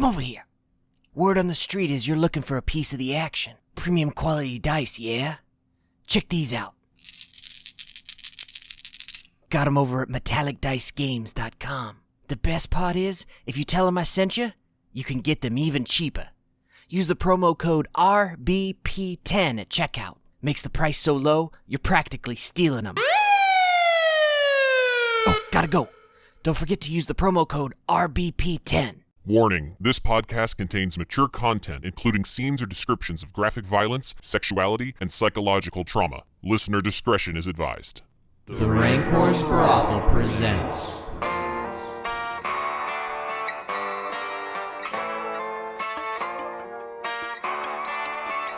Come over here. Word on the street is you're looking for a piece of the action. Premium quality dice, yeah? Check these out. Got 'em over at metallicdicegames.com. The best part is, if you tell them I sent you, you can get them even cheaper. Use the promo code RBP10 at checkout. Makes the price so low, you're practically stealing them. Oh, gotta go. Don't forget to use the promo code RBP10. Warning, this podcast contains mature content, including scenes or descriptions of graphic violence, sexuality, and psychological trauma. Listener discretion is advised. The Rancor's Brothel presents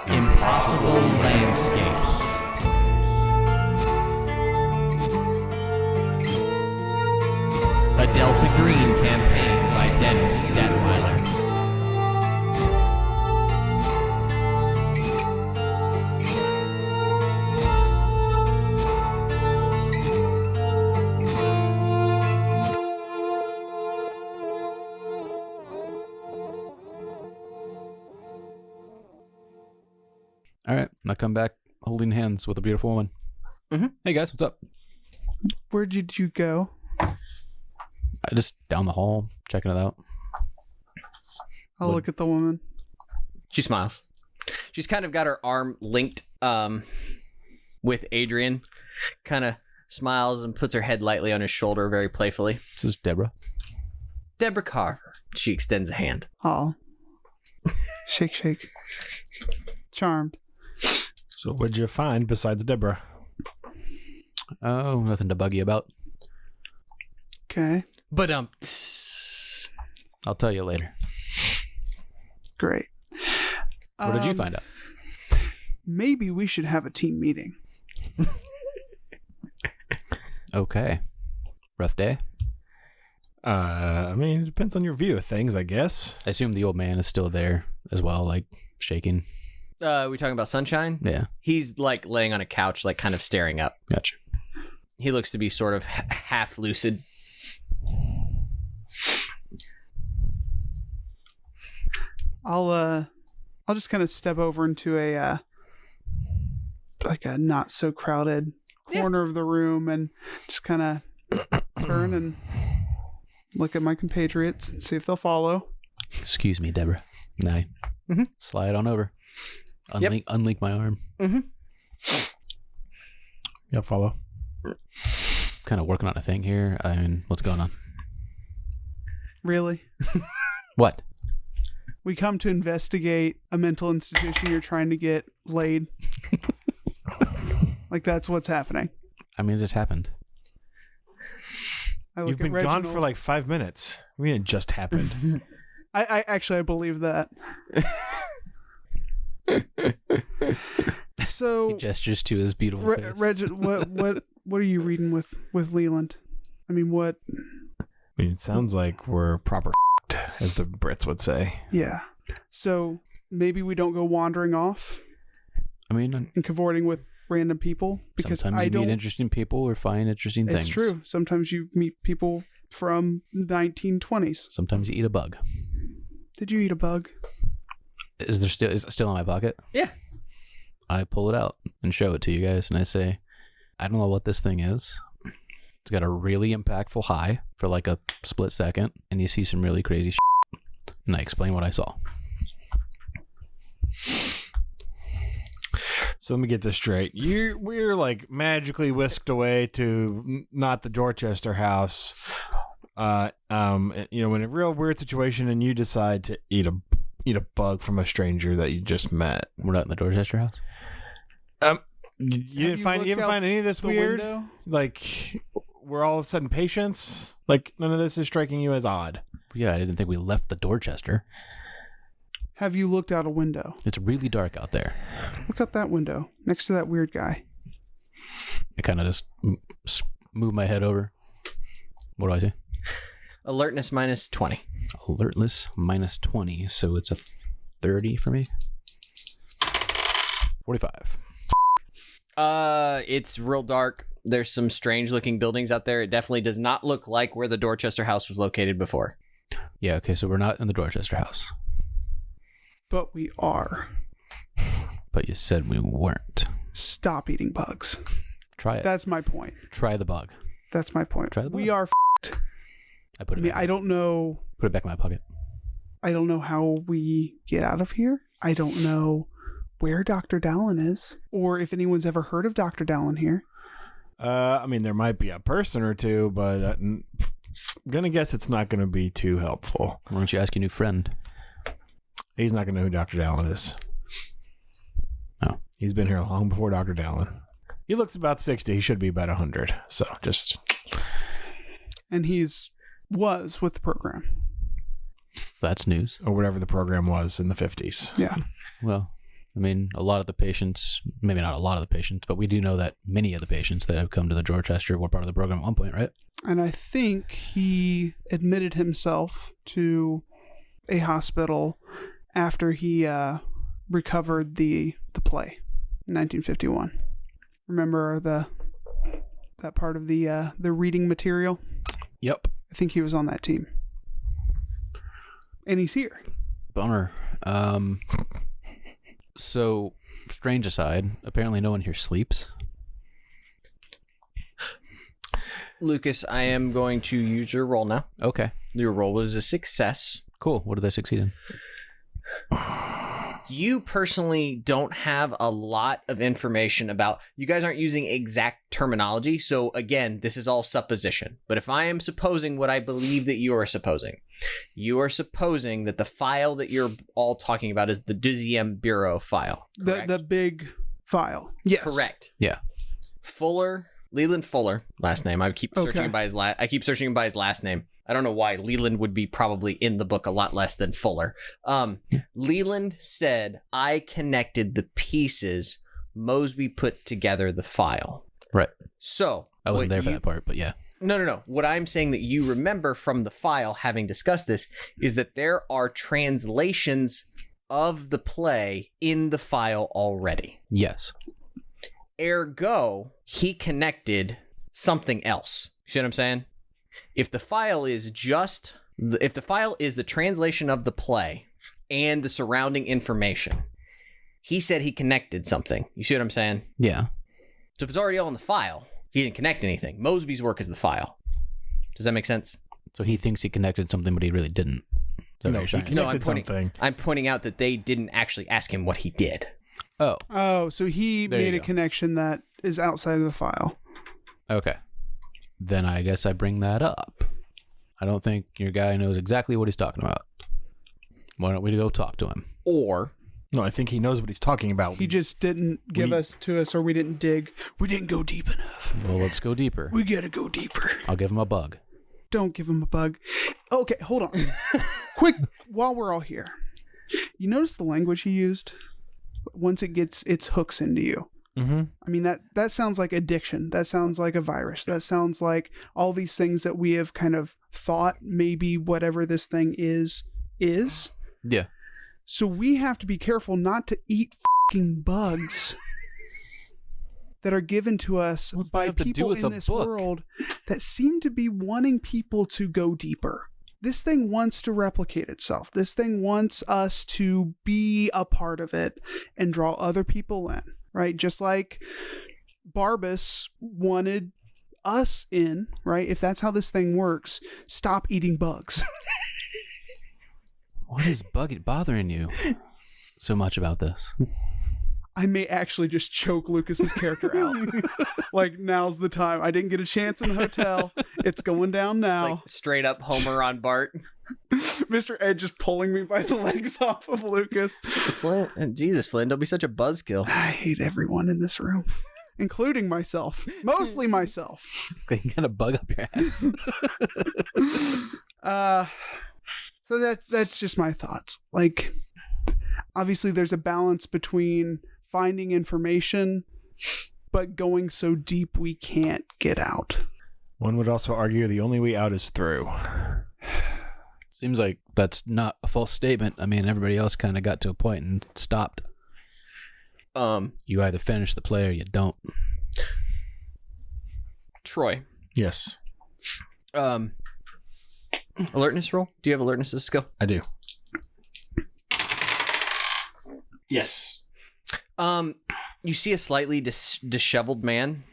Impossible Landscapes. A Delta Green campaign by Dennis Detweiler. All right, I come back holding hands with a beautiful woman. Mm-hmm. Hey guys, what's up? Where did you go? I just down the hall, checking it out. I'll look at the woman. She smiles. She's kind of got her arm linked with Adrian. Kind of smiles and puts her head lightly on his shoulder very playfully. This is Deborah. Deborah Carver. She extends a hand. Oh. Shake, shake. Charmed. So what'd you find besides Deborah? Oh, nothing to bug you about. Okay. But I'll tell you later. Great. What did you find out? Maybe we should have a team meeting. Okay. Rough day? I mean, it depends on your view of things, I guess. I assume the old man is still there as well, like shaking. we talking about Sunshine? Yeah. He's like laying on a couch, like kind of staring up. Gotcha. He looks to be sort of half lucid. I'll just kind of step over into a like a not so crowded corner of the room and just kind of turn and look at my compatriots and see if they'll follow. Excuse me, Deborah. Now, slide on over. Unlink my arm. Mm-hmm. Yeah, follow. Kind of working on a thing here. I mean, what's going on? Really? What? We come to investigate a mental institution you're trying to get laid. Like, that's what's happening. I mean, it just happened. I look You've at been Reginald. gone for like 5 minutes. I mean, it just happened. I actually believe that. So He gestures to his beautiful face. Reginald, what are you reading with Leland? I mean, what? I mean, it sounds like we're proper as the Brits would say. Yeah. So maybe we don't go wandering off I mean, and cavorting with random people, because sometimes I you don't. meet interesting people or find interesting things. It's true. Sometimes you meet people from 1920s. Sometimes you eat a bug. Did you eat a bug? Is it still in my pocket? Yeah. I pull it out and show it to you guys, and I say, I don't know what this thing is. It's got a really impactful high for like a split second, and you see some really crazy shit. And I explain what I saw. So let me get this straight. We're like magically whisked away to not the Dorchester house. In a real weird situation, and you decide to eat a bug from a stranger that you just met. We're not in the Dorchester house? You didn't find any of this the weird? window? Like, we're all of a sudden patients? Like, none of this is striking you as odd? Yeah, I didn't think we left the Dorchester. Have you looked out a window? It's really dark out there. Look out that window next to that weird guy. I kind of just move my head over. What do I say? Alertness minus 20. Alertness minus 20, so it's a 30 for me. 45. It's real dark. There's some strange looking buildings out there. It definitely does not look like where the Dorchester house was located before. Yeah, okay, so we're not in the Dorchester house. But we are. But you said we weren't. Stop eating bugs. Try it. That's my point. Try the bug. That's my point. Try the bug. We are I put it back. I don't know. Put it back in my pocket. I don't know how we get out of here. I don't know where Dr. Dallin is, or if anyone's ever heard of Dr. Dallin here. I mean, there might be a person or two, but I'm gonna guess it's not gonna be too helpful. Why don't you ask your new friend? He's not gonna know who Dr. Dallin is. Oh. He's been here long before Dr. Dallin. He looks about 60. He should be about 100. So just... And was with the program. That's news. Or whatever the program was in the 50s. Yeah. Well, I mean, a lot of the patients, maybe not a lot of the patients, but we do know that many of the patients that have come to the Dorchester were part of the program at one point, right? And I think he admitted himself to a hospital after he recovered the play in 1951. Remember that part of the reading material? Yep. I think he was on that team. And he's here. Bummer. So, strange aside, apparently no one here sleeps. Lucas, I am going to use your roll now. Okay. Your roll was a success. Cool. What did I succeed in? You personally don't have a lot of information about... You guys aren't using exact terminology, so again, this is all supposition. But if I am supposing what I believe that you are supposing that the file that you're all talking about is the Deuxième Bureau file. The big file. Yes. Correct. Yeah. Leland Fuller, last name. I keep searching him by his last name. I don't know why. Leland would be probably in the book a lot less than Fuller. Leland said, I connected the pieces. Mosby put together the file. Right. So I wasn't there for that part, but yeah. No. What I'm saying that you remember from the file, having discussed this, is that there are translations of the play in the file already. Yes. Ergo, he connected something else. You see what I'm saying? If the file is the translation of the play and the surrounding information, he said he connected something. You see what I'm saying? Yeah. So if it's already all in the file, he didn't connect anything. Mosby's work is the file. Does that make sense? So he thinks he connected something, but he really didn't. I'm pointing out that they didn't actually ask him what he did. Oh, so he made a connection that is outside of the file. Okay. Then I guess I bring that up. I don't think your guy knows exactly what he's talking about. Why don't we go talk to him? No, I think he knows what he's talking about. He just didn't give us to us, or we didn't dig. We didn't go deep enough. Well, let's go deeper. We gotta go deeper. I'll give him a bug. Don't give him a bug. Okay, hold on. Quick, while we're all here. You notice the language he used? Once it gets its hooks into you. Mm-hmm. I mean, that sounds like addiction. That sounds like a virus. That sounds like all these things that we have kind of thought maybe whatever this thing is. Yeah. So we have to be careful not to eat fucking bugs that are given to us by people in this world that seem to be wanting people to go deeper. This thing wants to replicate itself. This thing wants us to be a part of it and draw other people in, right? Just like Barbas wanted us in, right? If that's how this thing works, stop eating bugs. What is bothering you so much about this? I may actually just choke Lucas's character out. Like, now's the time. I didn't get a chance in the hotel. It's going down now. It's like straight up Homer on Bart. Mr. Ed just pulling me by the legs off of Lucas. Flynn, Jesus, Flynn, don't be such a buzzkill. I hate everyone in this room, including myself. Mostly myself. You got a bug up your ass. So that's just my thoughts. Like, obviously there's a balance between finding information, but going so deep we can't get out. One would also argue the only way out is through. Seems like that's not a false statement. I mean, everybody else kind of got to a point and stopped. You either finish the play or you don't. Troy. Yes. Alertness roll? Do you have alertness as a skill? I do. Yes. You see a slightly disheveled man.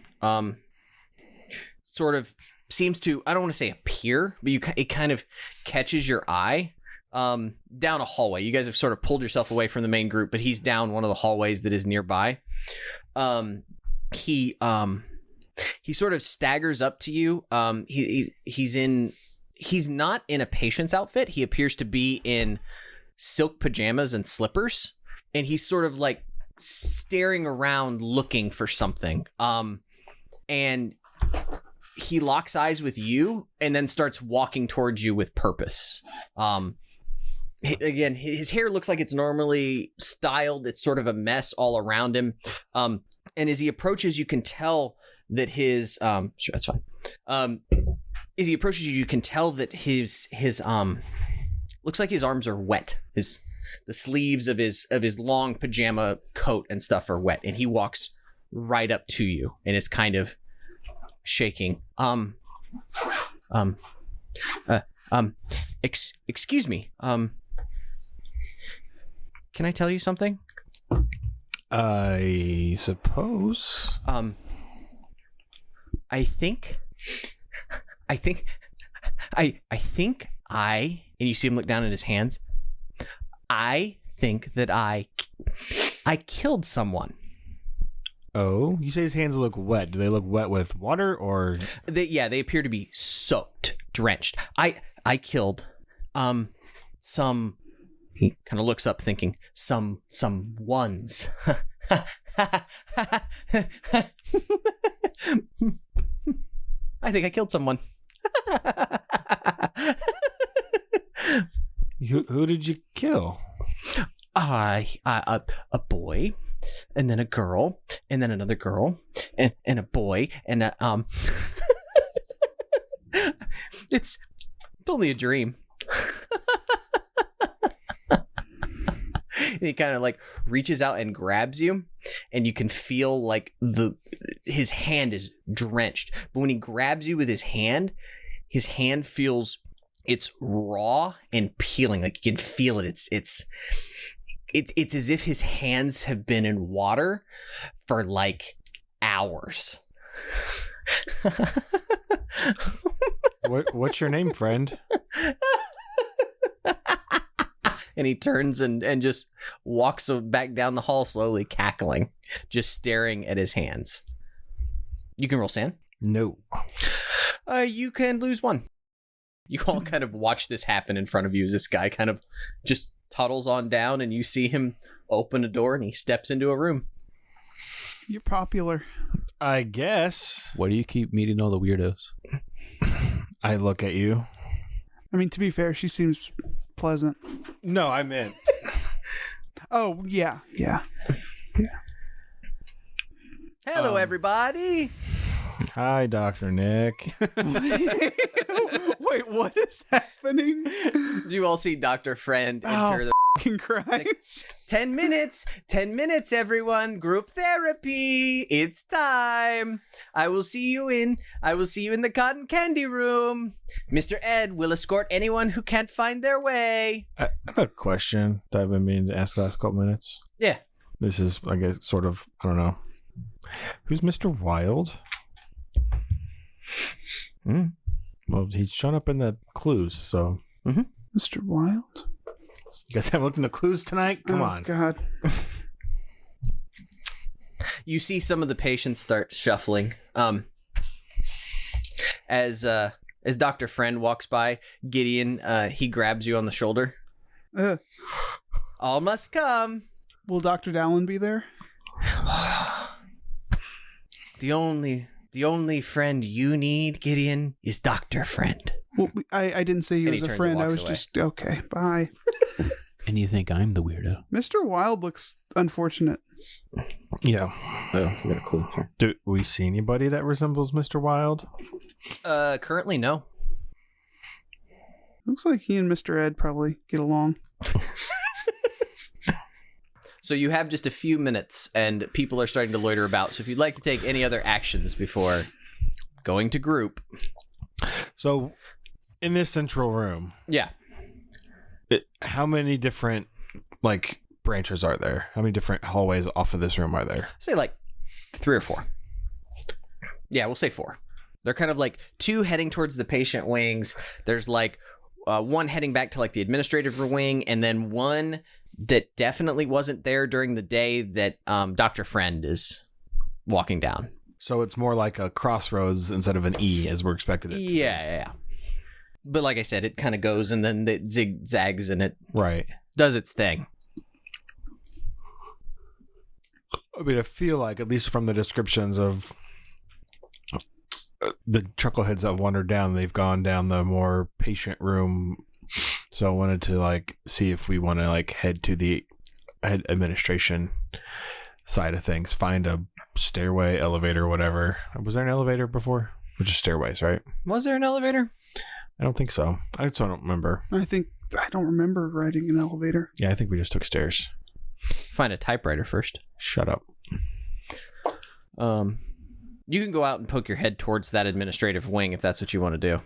Sort of seems to, I don't want to say appear, but it kind of catches your eye. Down a hallway. You guys have sort of pulled yourself away from the main group, but he's down one of the hallways that is nearby. He sort of staggers up to you. He's not in a patient's outfit. He appears to be in silk pajamas and slippers, and he's sort of like staring around looking for something. And he locks eyes with you and then starts walking towards you with purpose. Again, his hair looks like it's normally styled. It's sort of a mess all around him. And as he approaches, you can tell that his sure, that's fine. As he approaches you, you can tell that his looks like his arms are wet. The sleeves of his long pajama coat and stuff are wet, and he walks right up to you and is kind of shaking. Excuse me. Can I tell you something? I suppose. I think and you see him look down at his hands. I think that I killed someone. Oh, you say his hands look wet. Do they look wet with water or? They appear to be soaked, drenched. I killed some. He kind of looks up thinking, some ones. I think I killed someone. Who did you kill? A boy, and then a girl, and then another girl, and a boy, and it's only a dream. And he kind of like reaches out and grabs you, and you can feel like his hand is drenched. But when he grabs you with his hand feels it's raw and peeling. Like you can feel it. It's as if his hands have been in water for like hours. What's your name, friend? And he turns and just walks back down the hall slowly, cackling, just staring at his hands. You can roll sand. No. You can lose 1. You all kind of watch this happen in front of you as this guy kind of just toddles on down, and you see him open a door and he steps into a room. You're popular. I guess. Why do you keep meeting all the weirdos? I look at you. I mean, to be fair, she seems pleasant. No, I meant. Oh, yeah. Hello, everybody. Hi, Dr. Nick. Wait, what is happening? Do you all see Dr. Friend enter the Fucking Christ. 10 minutes, everyone. Group therapy. It's time. I will see you in the cotton candy room. Mr. Ed will escort anyone who can't find their way. I have a question that I've been meaning to ask the last couple minutes. Yeah. This is, I guess, sort of, I don't know. Who's Mr. Wild? Well, he's shown up in the clues, so. Mr. Wild? You guys haven't looked in the clues tonight? Come on. God. You see some of the patients start shuffling. As Dr. Friend walks by, Gideon, he grabs you on the shoulder. All must come. Will Dr. Dallin be there? The only friend you need, Gideon, is Dr. Friend. Well, I didn't say he And was he a turns friend. and I walks was away. just, okay, bye. And you think I'm the weirdo? Mr. Wild looks unfortunate. Yeah. Oh, we got a clue here. Do we see anybody that resembles Mr. Wild? Currently, no. Looks like he and Mr. Ed probably get along. So you have just a few minutes, and people are starting to loiter about. So if you'd like to take any other actions before going to group. So In this central room, Yeah. how many different like branches are there? How many different hallways off of this room are there? Say like 3 or 4. Yeah, we'll say 4. They're kind of like 2 heading towards the patient wings. There's like 1 heading back to like the administrative wing, and then 1 that definitely wasn't there during the day that Dr. Friend is walking down. So it's more like a crossroads instead of an E as we're expected it to. Yeah. But like I said, it kind of goes and then it zigzags and it Right. does its thing. I mean, I feel like, at least from the descriptions of the chuckleheads that wandered down, they've gone down the more patient room. So I wanted to like see if we want to like head to the administration side of things, find a stairway, elevator, whatever. Was there an elevator before? Or just stairways, right? Was there an elevator? I don't think so. I don't remember. I don't remember riding an elevator. Yeah, I think we just took stairs. Find a typewriter first. Shut up. You can go out and poke your head towards that administrative wing if that's what you want to do.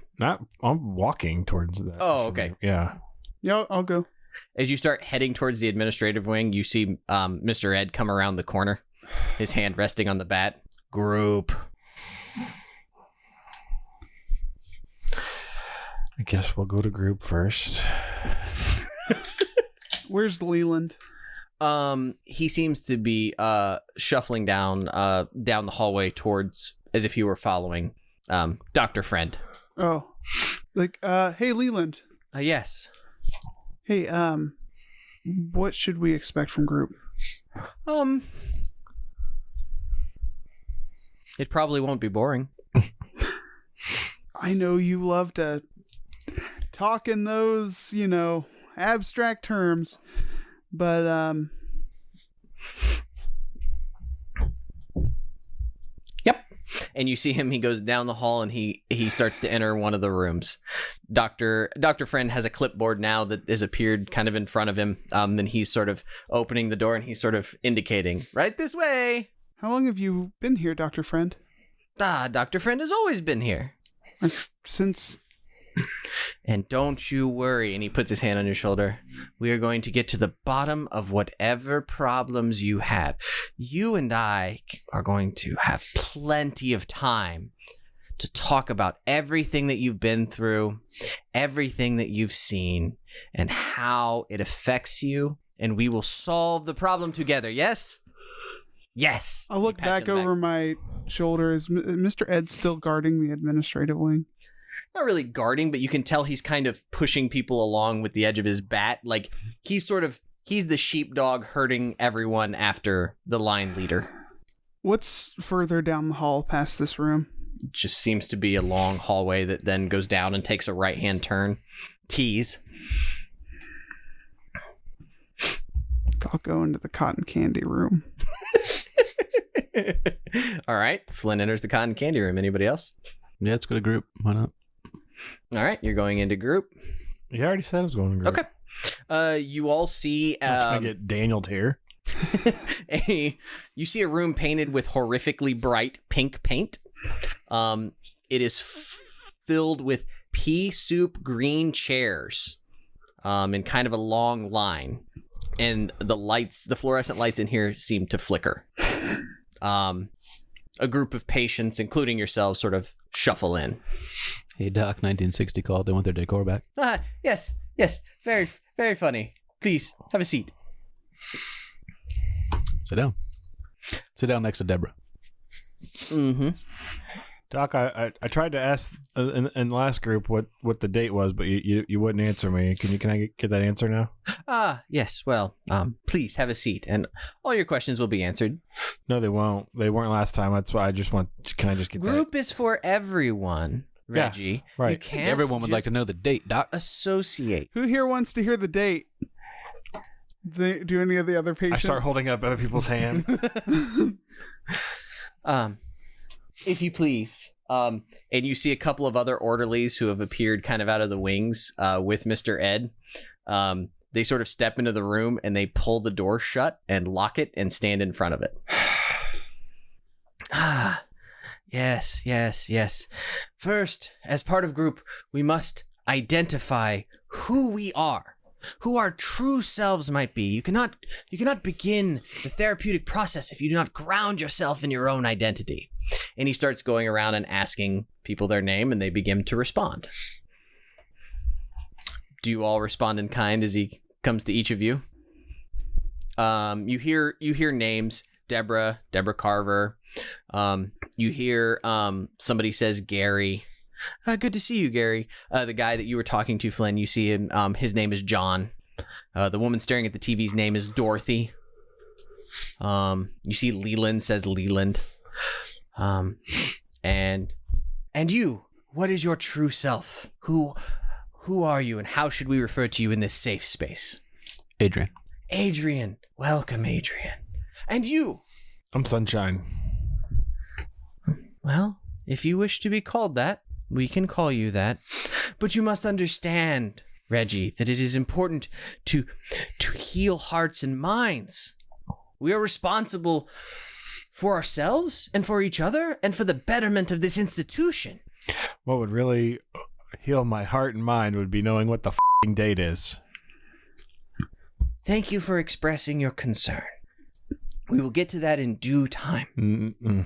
I'm walking towards that. Oh, okay. Yeah. Yeah, I'll go. As you start heading towards the administrative wing, you see Mr. Ed come around the corner, his hand resting on the bat. Group. I guess we'll go to group first. Where's Leland? He seems to be shuffling down the hallway towards, as if he were following Dr. Friend. Oh, like hey Leland. Yes. Hey, what should we expect from group? It probably won't be boring. I know you love to talk in those, abstract terms, but Yep. And you see him, he goes down the hall and he starts to enter one of the rooms. Dr. Friend has a clipboard now that has appeared kind of in front of him. And he's sort of opening the door and he's sort of indicating, right this way. how long have you been here, Dr. Friend? Dr. Friend has always been here. Since... And don't you worry. And he puts his hand on your shoulder. We are going to get to the bottom of whatever problems you have. You and I are going to have plenty of time to talk about everything that you've been through, everything that you've seen, and how it affects you. And we will solve the problem together. Yes? Yes. I'll look He pats back you on the over my shoulder. Is Mr. Ed still guarding the administrative wing? Not really guarding, but you can tell he's kind of pushing people along with the edge of his bat. Like, he's the sheepdog herding everyone after the line leader. What's further down the hall past this room? It just seems to be a long hallway that then goes down and takes a right-hand turn. Tease. I'll go into the cotton candy room. All right. Flynn enters the cotton candy room. Anybody else? Yeah, let's go to group. Why not? All right. You're going into group. You already said I was going to group. Okay. You all see... I'm trying to get Daniel here. You see a room painted with horrifically bright pink paint. It is filled with pea soup green chairs in kind of a long line. And the fluorescent lights in here seem to flicker. A group of patients, including yourselves, sort of shuffle in. Hey, Doc, 1960 called. They want their decor back. Yes. Very, very funny. Please, have a seat. Sit down. Sit down next to Deborah. Mm-hmm. Doc, I tried to ask in the last group what the date was, but you wouldn't answer me. Can I get that answer now? Yes. Well, please have a seat, and all your questions will be answered. No, they won't. They weren't last time. That's why I just want. Can I just get Group is for everyone, Reggie. Yeah, right. You can't. Everyone would like to know the date, Doc. Associate. Who here wants to hear the date? Do any of the other I patients? start holding up other people's hands. If you please. And you see a couple of other orderlies who have appeared kind of out of the wings with Mr. Ed. They sort of step into the room and they pull the door shut and lock it and stand in front of it. Yes. First, as part of group, we must identify who we are, who our true selves might be. You cannot begin the therapeutic process if you do not ground yourself in your own identity. And he starts going around and asking people their name, and they begin to respond. Do you all respond in kind as he comes to each of you? You hear names: Deborah Carver. You hear somebody says Gary. Good to see you, Gary. The guy that you were talking to, Flynn, you see him. His name is John. The woman staring at the TV's name is Dorothy. You see Leland says Leland. And you, what is your true self? Who are you, and how should we refer to you in this safe space? Adrian. Adrian. Welcome, Adrian. And you? I'm Sunshine. Well, if you wish to be called that, we can call you that. But you must understand, Reggie, that it is important to heal hearts and minds. We are responsible for ourselves and for each other and for the betterment of this institution. What would really heal my heart and mind would be knowing what the f***ing date is. Thank you for expressing your concern. We will get to that in due time. Mm-mm.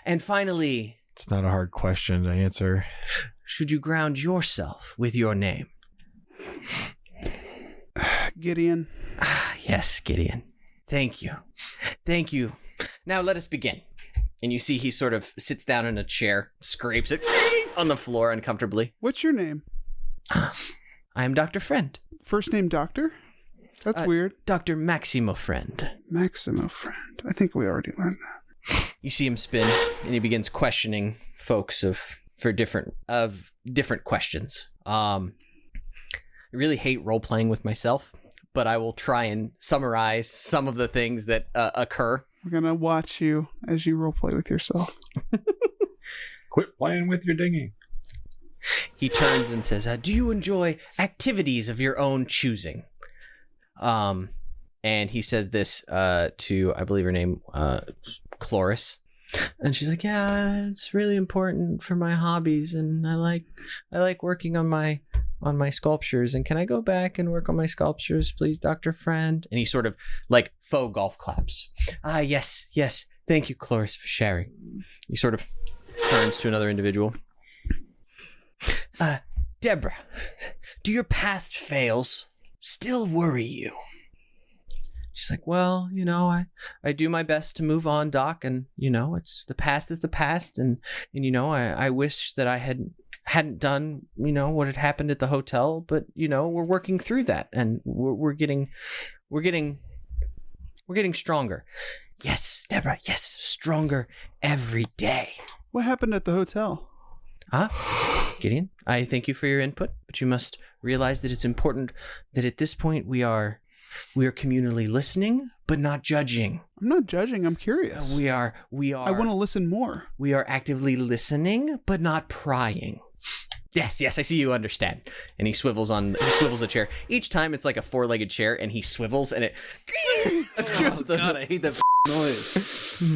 And finally... It's not a hard question to answer. Should you ground yourself with your name? Gideon. Yes, Gideon. Thank you. Thank you. Now let us begin. And you see he sort of sits down in a chair, scrapes it on the floor uncomfortably. What's your name? I am Dr. Friend. First name Doctor? That's weird. Dr. Maximo Friend. Maximo Friend. I think we already learned that. You see him spin, and he begins questioning folks for different questions. I really hate role playing with myself, but I will try and summarize some of the things that occur. We're gonna watch you as you roleplay with yourself. Quit playing with your dinghy. He turns and says, do you enjoy activities of your own choosing? And he says this to, I believe her name, Cloris. And she's like, yeah, it's really important for my hobbies, and I like working on my sculptures, and can I go back and work on my sculptures, please, Dr. Friend? And he sort of like faux golf claps. Yes. Thank you, Cloris, for sharing. He sort of turns to another individual. Deborah, do your past fails still worry you? She's like, well, I do my best to move on, Doc, and it's the past is the past, and I wish that I hadn't done what had happened at the hotel, but we're working through that, and we're getting stronger. Yes, Deborah, yes, stronger every day. What happened at the hotel? Gideon, I thank you for your input, but you must realize that it's important that at this point we are communally listening, but not judging. I'm not judging. I'm curious. We are. I want to listen more. We are actively listening, but not prying. Yes, I see you understand. And he swivels a chair. Each time it's like a 4-legged chair, and he swivels, and it. Oh God, I hate that noise.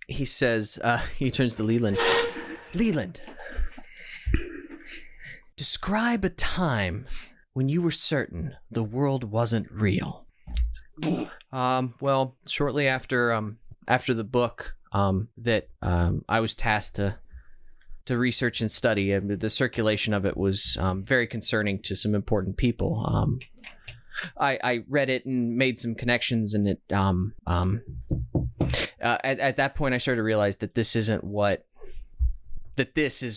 He says. He turns to Leland. Leland. Describe a time when you were certain the world wasn't real. Well, shortly after the book that I was tasked to research and study, the circulation of it was very concerning to some important people. I read it and made some connections, and it at that point I started to realize that this is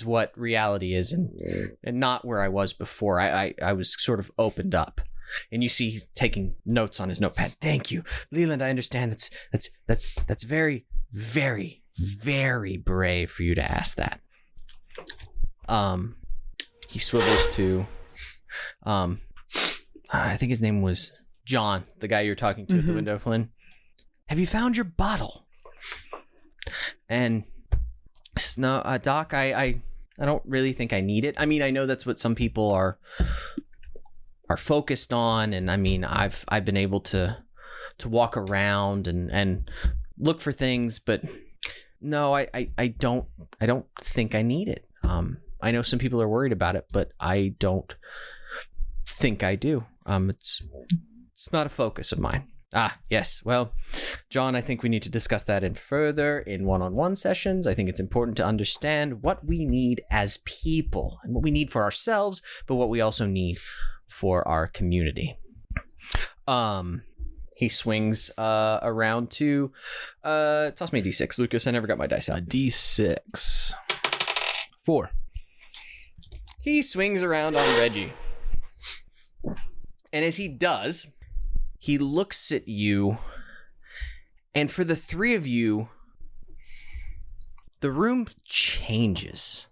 what reality is, and not where I was before. I was sort of opened up, and you see he's taking notes on his notepad. Thank you, Leland. I understand that's very, very, very brave for you to ask that. He swivels to, I think his name was John, the guy you're talking to at the window, Flynn. Have you found your bottle? And no, Doc, I don't really think I need it. I mean, I know that's what some people are focused on, and I mean, I've been able to walk around and look for things, but No, I don't think I need it. I know some people are worried about it, but I don't think I do. It's not a focus of mine. Ah, yes. Well, John, I think we need to discuss that in further in one-on-one sessions. I think it's important to understand what we need as people and what we need for ourselves, but what we also need for our community. He swings around to toss me a D6, Lucas. I never got my dice out. D6. 4. He swings around on Reggie. And as he does, he looks at you, and for the three of you, the room changes.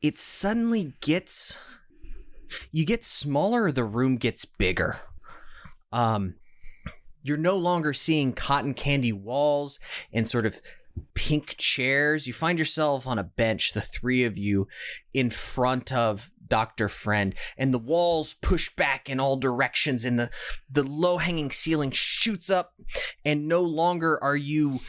It suddenly gets... You get smaller, the room gets bigger. You're no longer seeing cotton candy walls and sort of pink chairs. You find yourself on a bench, the three of you, in front of Dr. Friend, and the walls push back in all directions, and the low-hanging ceiling shoots up, and no longer are you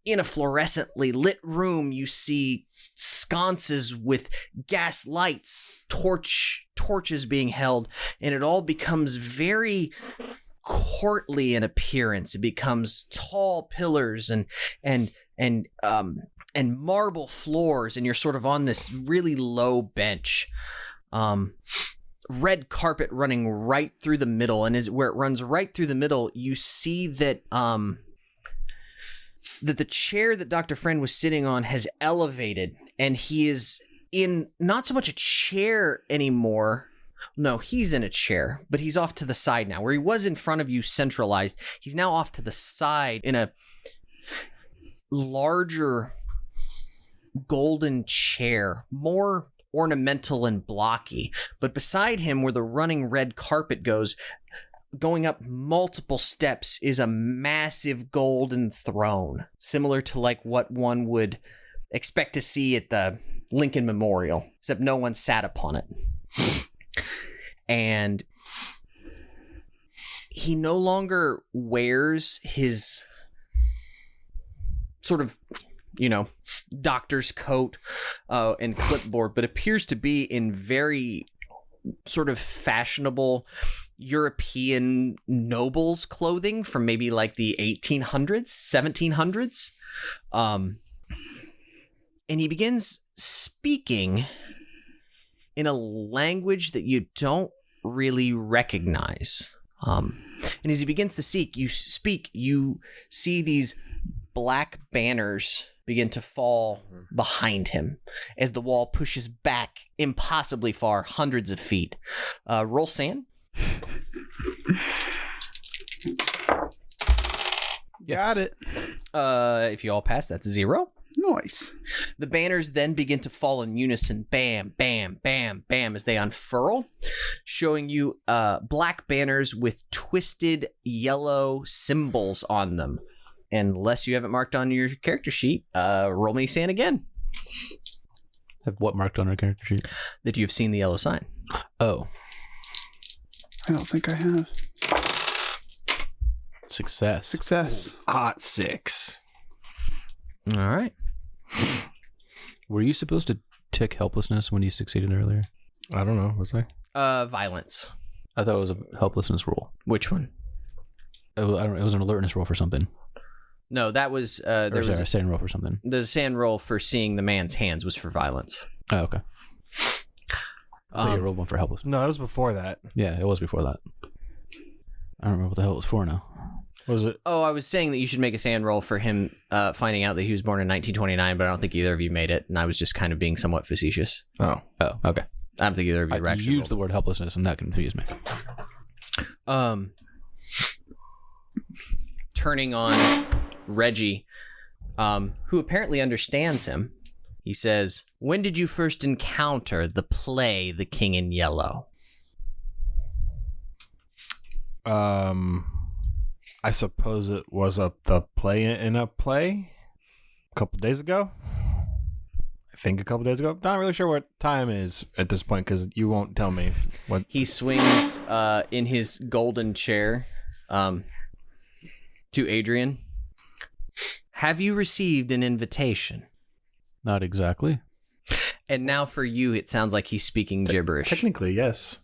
in a fluorescently lit room. You see sconces with gas lights, torches being held, and it all becomes very courtly in appearance. It becomes tall pillars and marble floors, and you're sort of on this really low bench. Red carpet running right through the middle, and where it runs right through the middle, you see that that the chair that Dr. Friend was sitting on has elevated, and he is in not so much a chair anymore. No, he's in a chair, but he's off to the side now. Where he was in front of you centralized, he's now off to the side in a larger golden chair, more ornamental and blocky. But beside him, where the running red carpet goes, going up multiple steps, is a massive golden throne, similar to like what one would expect to see at the Lincoln Memorial, except no one sat upon it. And he no longer wears his sort of, doctor's coat and clipboard, but appears to be in very sort of fashionable European nobles clothing from maybe like the 1800s, 1700s. And he begins speaking in a language that you don't really recognize. And as he begins to speak, you see these black banners begin to fall behind him as the wall pushes back impossibly far, hundreds of feet. Roll sand. Got it. If you all pass, that's 0. Nice. The banners then begin to fall in unison, bam, bam, bam, bam, as they unfurl, showing you black banners with twisted yellow symbols on them. Unless you have it marked on your character sheet, roll me sand again. Have what marked on our character sheet? That you've seen the yellow sign. Oh. I don't think I have. Success. Hot 6. All right. Were you supposed to tick helplessness when you succeeded earlier? I don't know. Was I? Violence. I thought it was a helplessness roll. Which one? It was an alertness roll for something. No, that was There was a sand roll for something. the sand roll for seeing the man's hands was for violence. Oh, okay. I thought you rolled one for helplessness. No, it was before that. Yeah, it was before that. I don't remember what the hell it was for now. Was it? Oh, I was saying that you should make a sand roll for him finding out that he was born in 1929, but I don't think either of you made it, and I was just kind of being somewhat facetious. Oh, okay. I don't think either of you You actually used the word helplessness, and that confused me. Turning on Reggie, who apparently understands him, he says, "When did you first encounter the play The King in Yellow?" I suppose it was the play in a play a couple days ago. I think a couple days ago. Not really sure what time is at this point because you won't tell me what. He swings in his golden chair, To Adrian. Have you received an invitation? Not exactly. And now for you, it sounds like he's speaking gibberish. Technically, yes.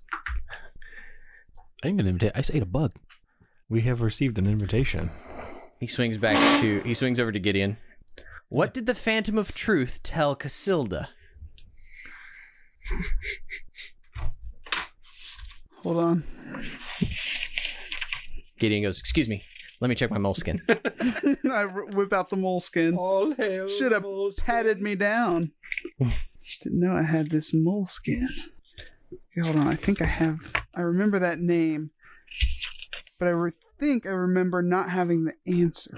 I didn't get an invitation. I just ate a bug. We have received an invitation. He swings over to Gideon. What did the Phantom of Truth tell Casilda? Hold on. Gideon goes, excuse me, let me check my moleskin. I whip out the moleskin. All hail Should have patted me down. Didn't know I had this moleskin. Okay, hold on. I think I remember that name, but I think I remember not having the answer.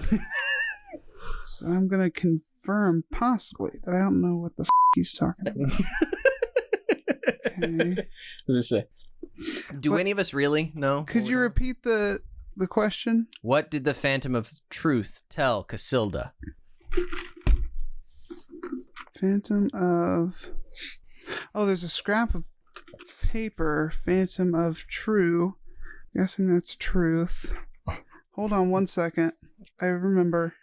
So I'm going to confirm possibly that I don't know what the he's talking about. Okay. Just say. Do any of us really know? Could you repeat the question? What did the Phantom of Truth tell Casilda? Phantom of... Oh, there's a scrap of paper. Phantom of True. Guessing that's truth. Hold on one second. I remember.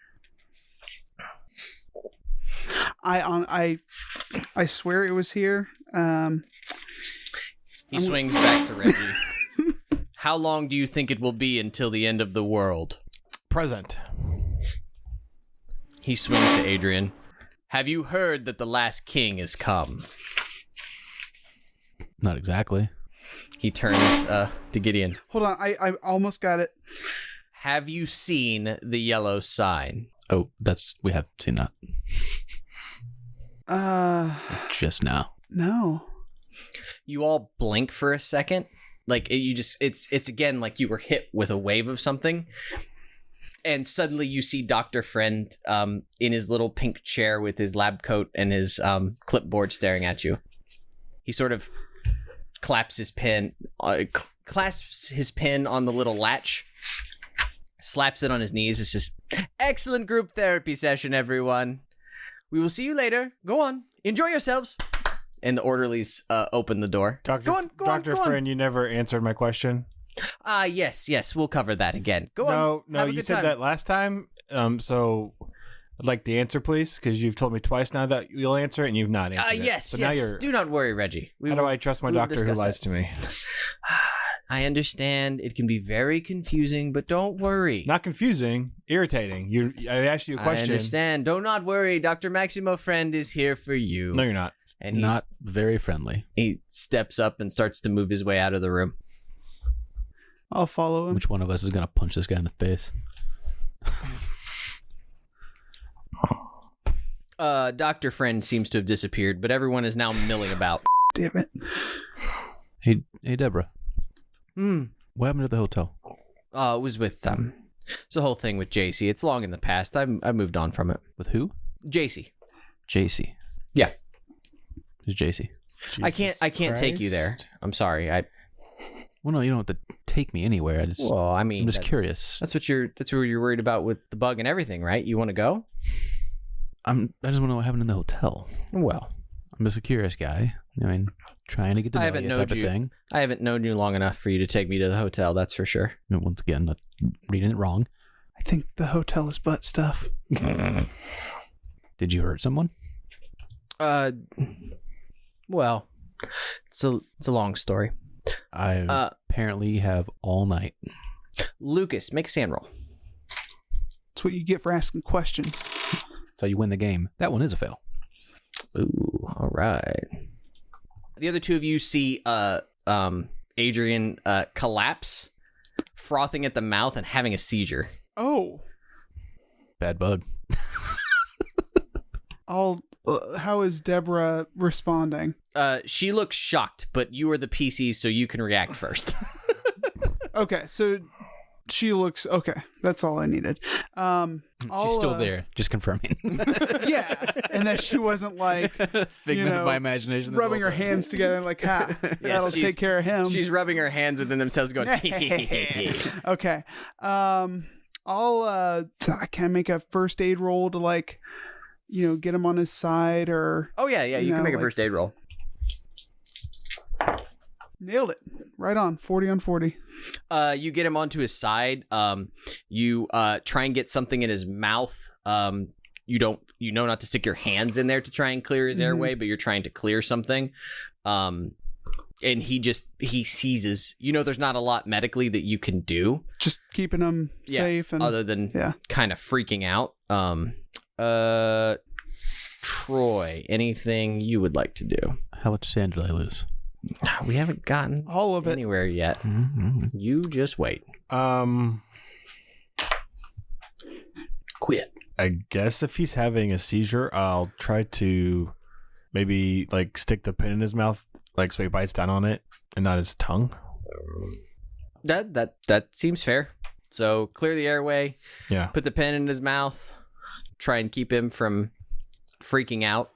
I swear it was here. He swings back to Reggie. How long do you think it will be until the end of the world? Present. He swings to Adrian. Have you heard that the last king has come? Not exactly. He turns to Gideon. Hold on. I almost got it. Have you seen the yellow sign? Oh, we have seen that just now. No. You all blink for a second. Like it's again like you were hit with a wave of something. And suddenly you see Dr. Friend in his little pink chair with his lab coat and his clipboard staring at you. He sort of clasps his pen on the little latch, slaps it on his knees. It says, "Excellent group therapy session, everyone. We will see you later. Go on. Enjoy yourselves." And the orderlies open the door. Dr. Friend, you never answered my question. Yes, we'll cover that again. Go on. No, you said that last time. So I'd like the answer, please, because you've told me twice now that you'll answer it, and you've not answered it. Yes. Now Do not worry, Reggie. How do I trust my doctor who lies to me? I understand it can be very confusing, but don't worry. Not confusing, irritating. I asked you a question. I understand. Do not worry. Dr. Maximo Friend is here for you. No, you're not. And Not very friendly. he steps up and starts to move his way out of the room. I'll follow him. Which one of us is going to punch this guy in the face? Dr. Friend seems to have disappeared, but everyone is now milling about. Damn it. Hey, Deborah. What happened at the hotel? It was with, it's the whole thing with JC. It's long in the past. I moved on from it. With who? JC. JC. Yeah. Who's JC? I can't take you there. I'm sorry. Well, no, you don't have to take me anywhere. I'm just curious. That's what you're worried about with the bug and everything, right? You want to go? I just want to know what happened in the hotel. Well, I'm just a curious guy. I mean, trying to get to know you type of thing. I haven't known you long enough for you to take me to the hotel, that's for sure. And once again, not reading it wrong. I think the hotel is butt stuff. Did you hurt someone? Well, it's a long story. I apparently have all night. Lucas, make a sand roll. That's what you get for asking questions. That's how you win the game. That one is a fail. Ooh, all right. The other two of you see Adrian collapse, frothing at the mouth and having a seizure. Oh. Bad bug. How is Deborah responding? She looks shocked, but you are the PCs, so you can react first. Okay, so she looks okay. That's all I needed. She's still there, just confirming. Yeah, and that she wasn't like figment of my imagination. Rubbing her hands together like, "Ha, that'll take care of him." She's rubbing her hands within themselves, going. Okay. I can make a first aid roll to get him on his side, or oh yeah, you can make a first aid roll. Nailed it. right on. 40 on 40. You get him onto his side. You try and get something in his mouth. You know not to stick your hands in there to try and clear his airway, but you're trying to clear something. And he seizes. You know, there's not a lot medically that you can do. Just keeping him safe. And other than kind of freaking out. Troy, anything you would like to do? How much sand did I lose? We haven't gotten all of it anywhere yet. You just wait. Quit. I guess if he's having a seizure, I'll try to maybe like stick the pin in his mouth, like so he bites down on it and not his tongue. That seems fair. So clear the airway. Yeah. Put the pin in his mouth. Try and keep him from freaking out.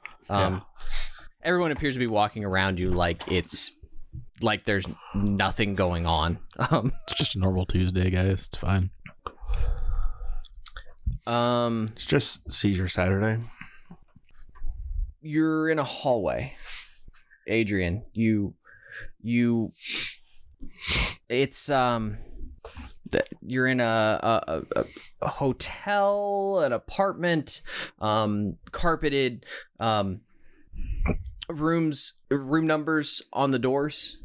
Everyone appears to be walking around you like it's like there's nothing going on. It's just a normal Tuesday, guys. It's fine. It's just seizure Saturday. You're in a hallway. Adrian, it's you're in a hotel, an apartment, carpeted, room numbers on the doors.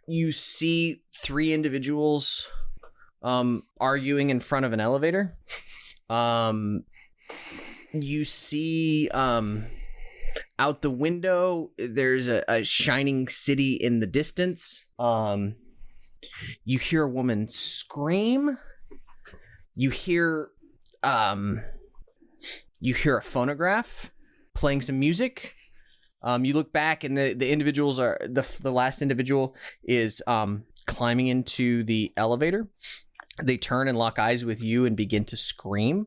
You see 3 individuals arguing in front of an elevator. You see out the window there's a shining city in the distance. You hear a woman scream. You hear a phonograph playing some music. You look back and the individuals are the last individual is climbing into the elevator. They turn and lock eyes with you and begin to scream.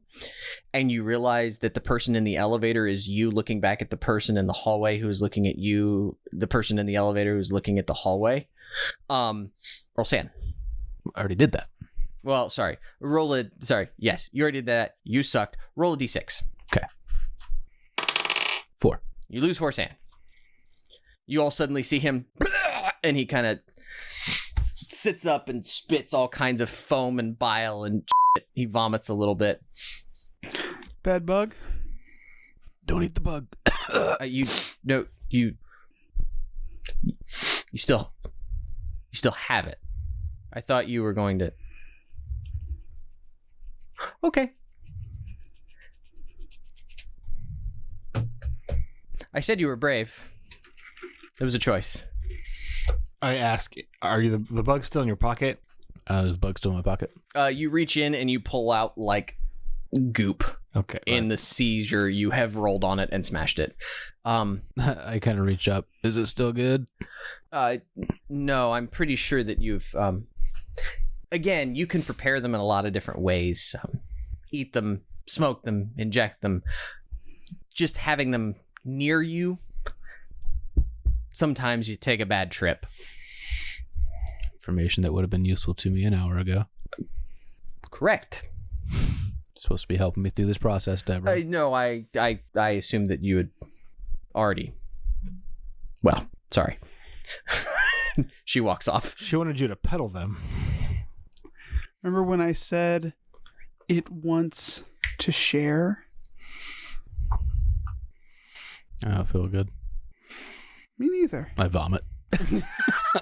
And you realize that the person in the elevator is you looking back at the person in the hallway who is looking at you, the person in the elevator who's looking at the hallway. Roll sand. I already did that. Well, sorry. Yes, you already did that. You sucked. Roll a d6. Okay. 4. You lose 4 sand. You all suddenly see him, and he kind of sits up and spits all kinds of foam and bile and shit. He vomits a little bit. Bad bug. Don't eat the bug. You still have it. I thought you were going to. Okay. I said you were brave. It was a choice. I ask, are you the bug still in your pocket? Is the bug still in my pocket? You reach in and you pull out like goop. Okay. In the seizure, you have rolled on it and smashed it. I kind of reach up. Is it still good? No, I'm pretty sure that you've. Again, you can prepare them in a lot of different ways. Eat them, smoke them, inject them. Just having them near you. Sometimes you take a bad trip. Information that would have been useful to me an hour ago. Correct. Supposed to be helping me through this process, Deborah. No, I assumed that you had already. Well, sorry. She walks off. She wanted you to peddle them. Remember when I said it wants to share? I don't feel good. Me neither. I vomit.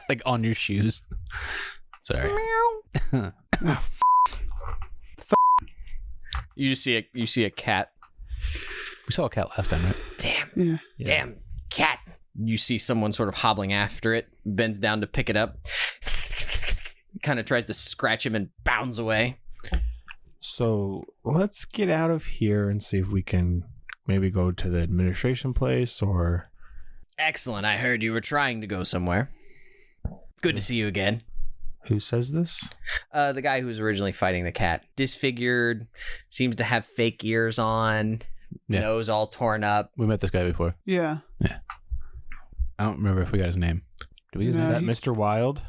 Like on your shoes. Sorry. You see a cat. We saw a cat last time, right? Damn cat. You see someone sort of hobbling after it, bends down to pick it up, kind of tries to scratch him and bounds away. So let's get out of here and see if we can maybe go to the administration place or... Excellent. I heard you were trying to go somewhere. Good to see you again. Who says this? The guy who was originally fighting the cat. Disfigured, seems to have fake ears on, nose all torn up. We met this guy before. Yeah. I don't remember if we got his name. Did we use his Is name? that Mr. Wild?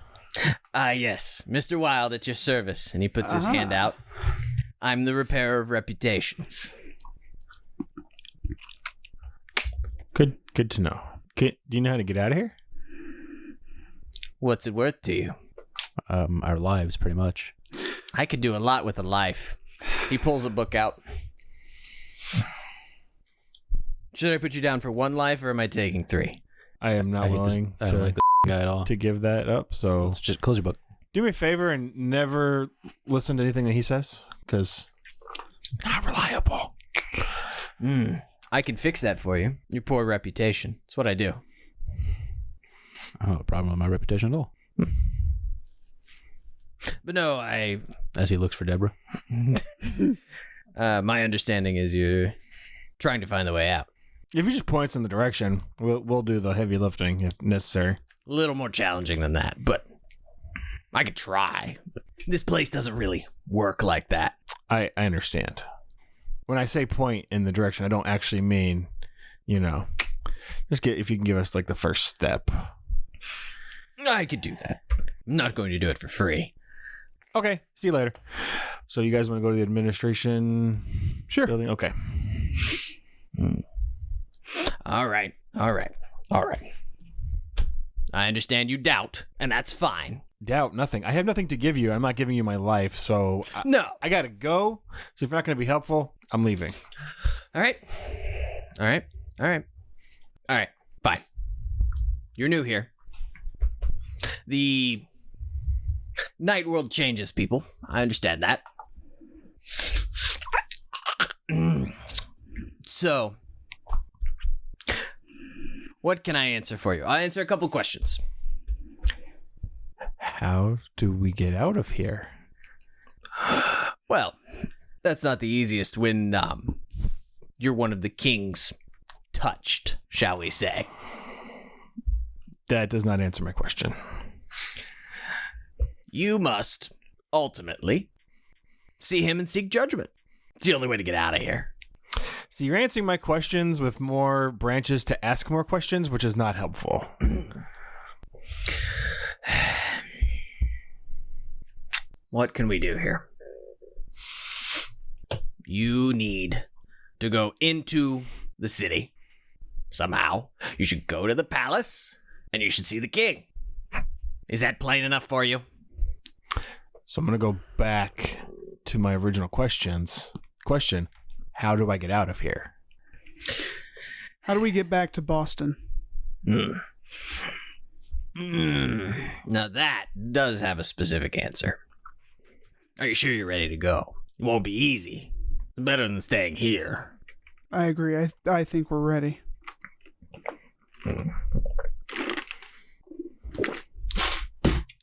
Yes. Mr. Wild at your service. And he puts his hand out. I'm the repairer of reputations. Good to know. Do you know how to get out of here? What's it worth to you? Our lives, pretty much. I could do a lot with a life. He pulls a book out. Should I put you down for 1 life, or am I taking 3? I am not willing I don't like the guy at all. to give that up. So Let's just close your book. do me a favor and never listen to anything that he says, because not reliable. I can fix that for you. Your poor reputation. It's what I do. I don't have a problem with my reputation at all. But no, As he looks for Deborah. my understanding is you're trying to find the way out. If he just points in the direction, we'll do the heavy lifting if necessary. A little more challenging than that, but I could try. This place doesn't really work like that. I understand. When I say point in the direction, I don't actually mean, if you can give us like the first step. I could do that. I'm not going to do it for free. Okay, see you later. So you guys want to go to the administration building? Okay. All right. I understand you doubt, and that's fine. Doubt nothing. I have nothing to give you. I'm not giving you my life, so No. I gotta go. So if you're not gonna be helpful, I'm leaving. All right. Bye. You're new here. The night world changes people. I understand that. So, what can I answer for you? I'll answer a couple questions. How do we get out of here? Well, that's not the easiest when you're one of the king's touched, shall we say. That does not answer my question. You must, ultimately, see him and seek judgment. It's the only way to get out of here. So you're answering my questions with more branches to ask more questions, which is not helpful. What can we do here? You need to go into the city. Somehow. You should go to the palace, and you should see the king. Is that plain enough for you? So I'm going to go back to my original question. How do I get out of here? How do we get back to Boston? Now that does have a specific answer. Are you sure you're ready to go? It won't be easy. It's better than staying here. I agree. I think we're ready.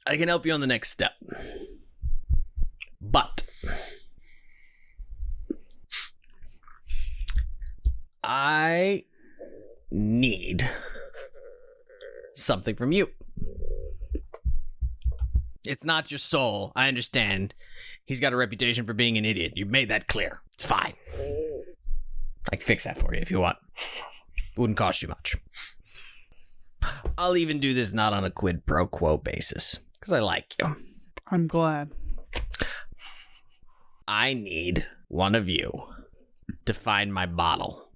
I can help you on the next step. But I need something from you. It's not your soul. I understand. He's got a reputation for being an idiot. You've made that clear. It's fine. I can fix that for you if you want. It wouldn't cost you much. I'll even do this not on a quid pro quo basis, because I like you. I'm glad. I need one of you to find my bottle.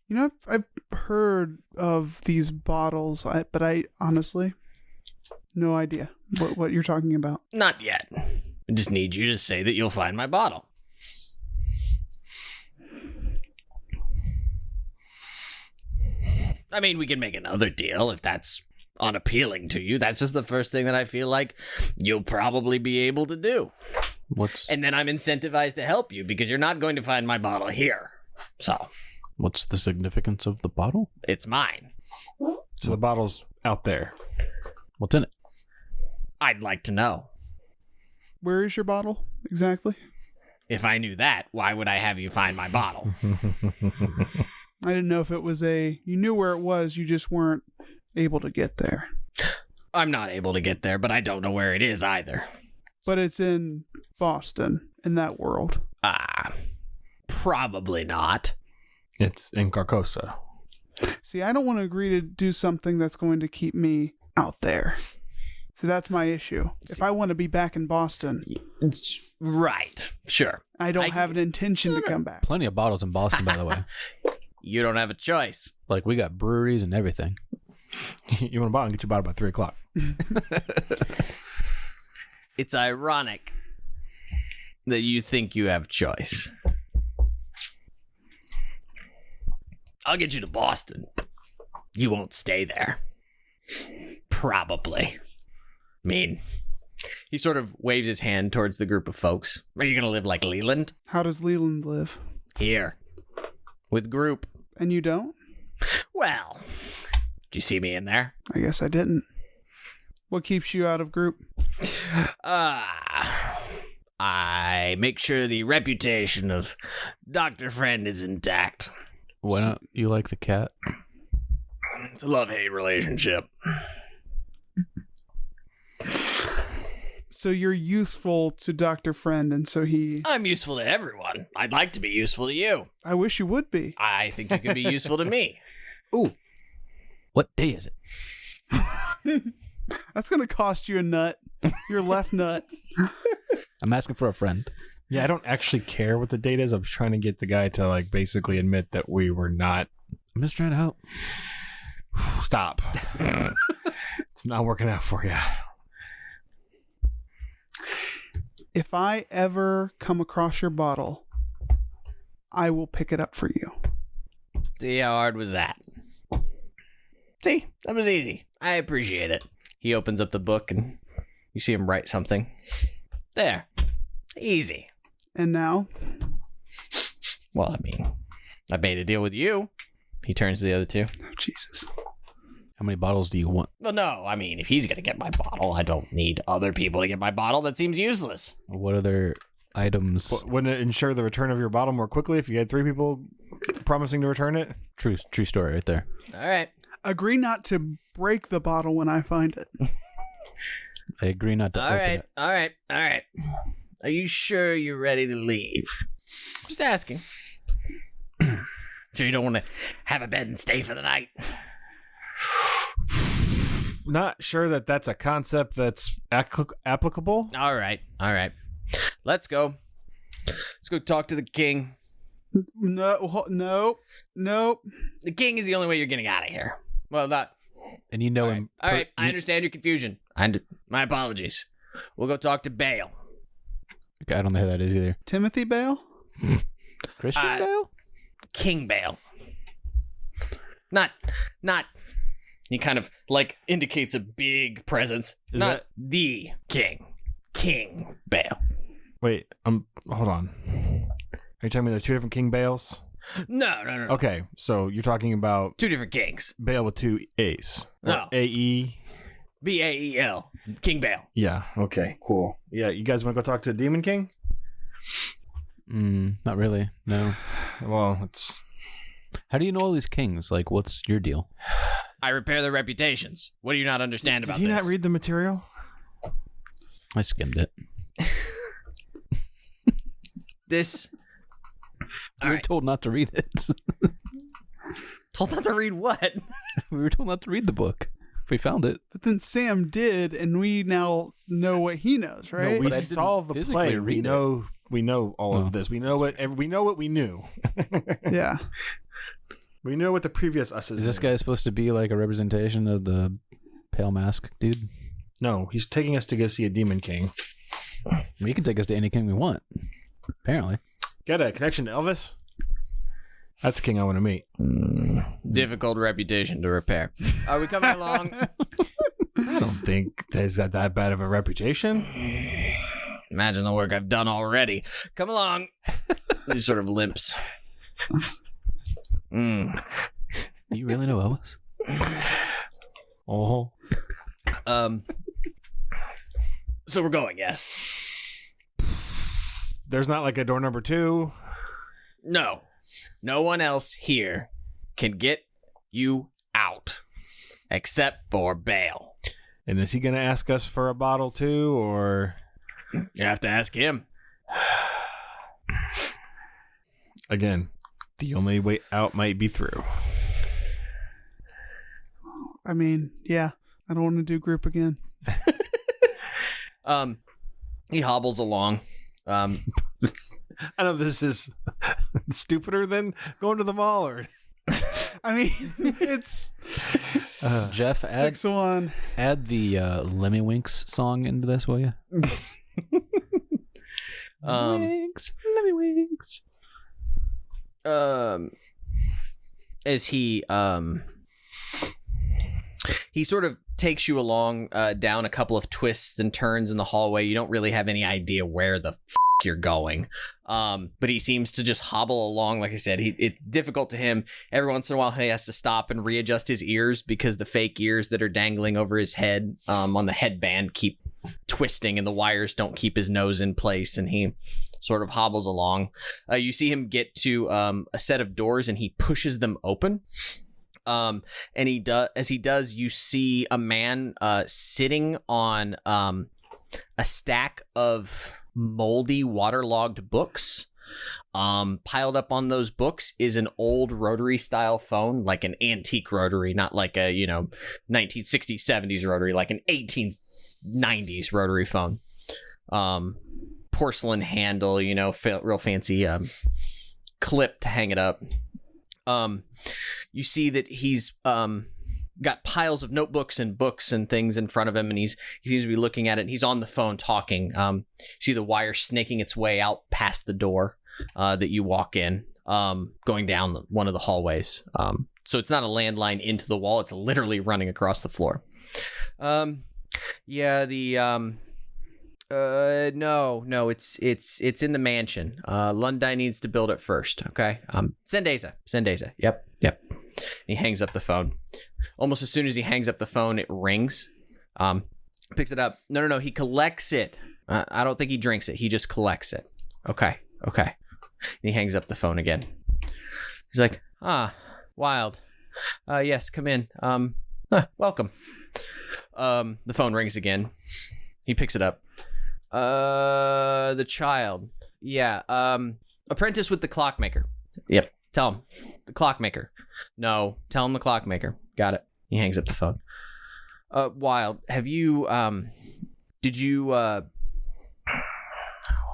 You know, I've heard of these bottles, but I honestly, no idea what you're talking about. Not yet. I just need you to say that you'll find my bottle. I mean, we can make another deal if that's unappealing to you. That's just the first thing that I feel like you'll probably be able to do. And then I'm incentivized to help you because you're not going to find my bottle here. So, what's the significance of the bottle? it's mine. So the bottle's out there. What's in it? I'd like to know. Where is your bottle exactly? If I knew that, why would I have you find my bottle? I didn't know if it was you knew where it was, you just weren't able to get there. I'm not able to get there, but I don't know where it is either. But it's in Boston, in that world. Probably not. It's in Carcosa. See, I don't want to agree to do something that's going to keep me out there. See, that's my issue. If I want to be back in Boston, Right. Sure. I don't have an intention to come back. Plenty of bottles in Boston, by the way. you don't have a choice. Like, we got breweries and everything. You want a bottle? Get your bottle by 3 o'clock. It's ironic that you think you have choice. I'll get you to Boston. You won't stay there. Probably. I mean, he sort of waves his hand towards the group of folks. Are you going to live like Leland? How does Leland live? Here. With group. And you don't? Well, did you see me in there? I guess I didn't. What keeps you out of group? I make sure the reputation of Dr. Friend is intact. Why not you like the cat? It's a love-hate relationship. So you're useful to Dr. Friend, and so he... I'm useful to everyone. I'd like to be useful to you. I wish you would be. I think you could be useful to me. Ooh. What day is it? That's going to cost you a nut. Your left nut. I'm asking for a friend. Yeah, I don't actually care what the date is. I'm trying to get the guy to like basically admit that we were not. I'm just trying to help. Stop. It's not working out for you. If I ever come across your bottle, I will pick it up for you. See, how hard was that? See, that was easy. I appreciate it. He opens up the book and you see him write something. There. Easy. And now? Well, I mean, I made a deal with you. He turns to the other two. Oh, Jesus. How many bottles do you want? Well, no, I mean, if he's going to get my bottle, I don't need other people to get my bottle. That seems useless. What other items? Wouldn't it ensure the return of your bottle more quickly if you had 3 people promising to return it? True story right there. All right. Agree not to break the bottle when I find it. I agree not to All open right. it. All right. All right. Are you sure you're ready to leave? Just asking. Sure you don't want to have a bed and stay for the night? Not sure that that's a concept that's applicable. All right. All right. Let's go. Let's go talk to the king. No. The king is the only way you're getting out of here. Well, not. And you know All right. him. All right. I understand your confusion. My apologies. We'll go talk to Bale. I don't know who that is either. Timothy Bale? Christian Bale? King Bale. Not. He kind of like indicates a big presence. Is Not that- the king. King Bale. Wait, hold on. Are you telling me there's 2 different King Bales? No. Okay, so you're talking about 2 different kings. Bale with 2 A's. No. A-E. Bael. King Bale. Yeah, okay, cool. Yeah, you guys want to go talk to Demon King? Not really. No. Well, it's... How do you know all these kings? Like, what's your deal? I repair their reputations. What do you not understand about Did you this? not read the material? I skimmed it. This. We were told not to read it. Told not to read what? We were told not to read the book. We found it. But then Sam did, and we now know what he knows, right? No, we But I didn't saw the physically play. read We know all Oh. of this. We know what we knew. Yeah. We know what the previous us Is this guy supposed to be like a representation of the pale mask dude? No, he's taking us to go see a Demon King. We can take us to any king we want. Apparently. Got a connection to Elvis? That's the king I want to meet. Difficult reputation to repair. Are we coming along? I don't think he's got that bad of a reputation. Imagine the work I've done already. Come along. He sort of limps. You really know Elvis? Oh, So we're going, yes? there's not like a door number 2. No. No one else here can get you out. Except for Bale. And is he going to ask us for a bottle too, or? You have to ask him. Again, the only way out might be through. I mean, yeah. I don't want to do group again. He hobbles along. I know this is stupider than going to the mall, or I mean, it's Jeff, add 6-1. add the Lemmywinks song into this, will you? Lemmywinks. As he sort of takes you along down a couple of twists and turns in the hallway. You don't really have any idea where the you're going, but he seems to just hobble along. Like I said, it's difficult to him. Every once in a while he has to stop and readjust his ears because the fake ears that are dangling over his head on the headband keep twisting and the wires don't keep his nose in place, and he sort of hobbles along. You see him get to a set of doors and he pushes them open. And as he does, you see a man sitting on a stack of moldy, waterlogged books. Piled up on those books is an old rotary style phone, like an antique rotary, not like a 1960s, 70s rotary, like an 1890s rotary phone. Porcelain handle, real fancy clip to hang it up. You see that he's got piles of notebooks and books and things in front of him, and he seems to be looking at it. And he's on the phone talking. You see the wire snaking its way out past the door that you walk in, going down one of the hallways. So it's not a landline into the wall; it's literally running across the floor. No, it's in the mansion. Lundai needs to build it first. Okay. Sendeza. Yep. He hangs up the phone. Almost as soon as he hangs up the phone, it rings. Picks it up. No. He collects it. I don't think he drinks it. He just collects it. Okay. And he hangs up the phone again. He's like, wild. Yes, come in. Welcome. The phone rings again. He picks it up. The child. Yeah. Apprentice with the clockmaker. Yep. Tell him. The clockmaker. No. Tell him the clockmaker. Got it. He hangs up the phone. Wild. Have you, did you, what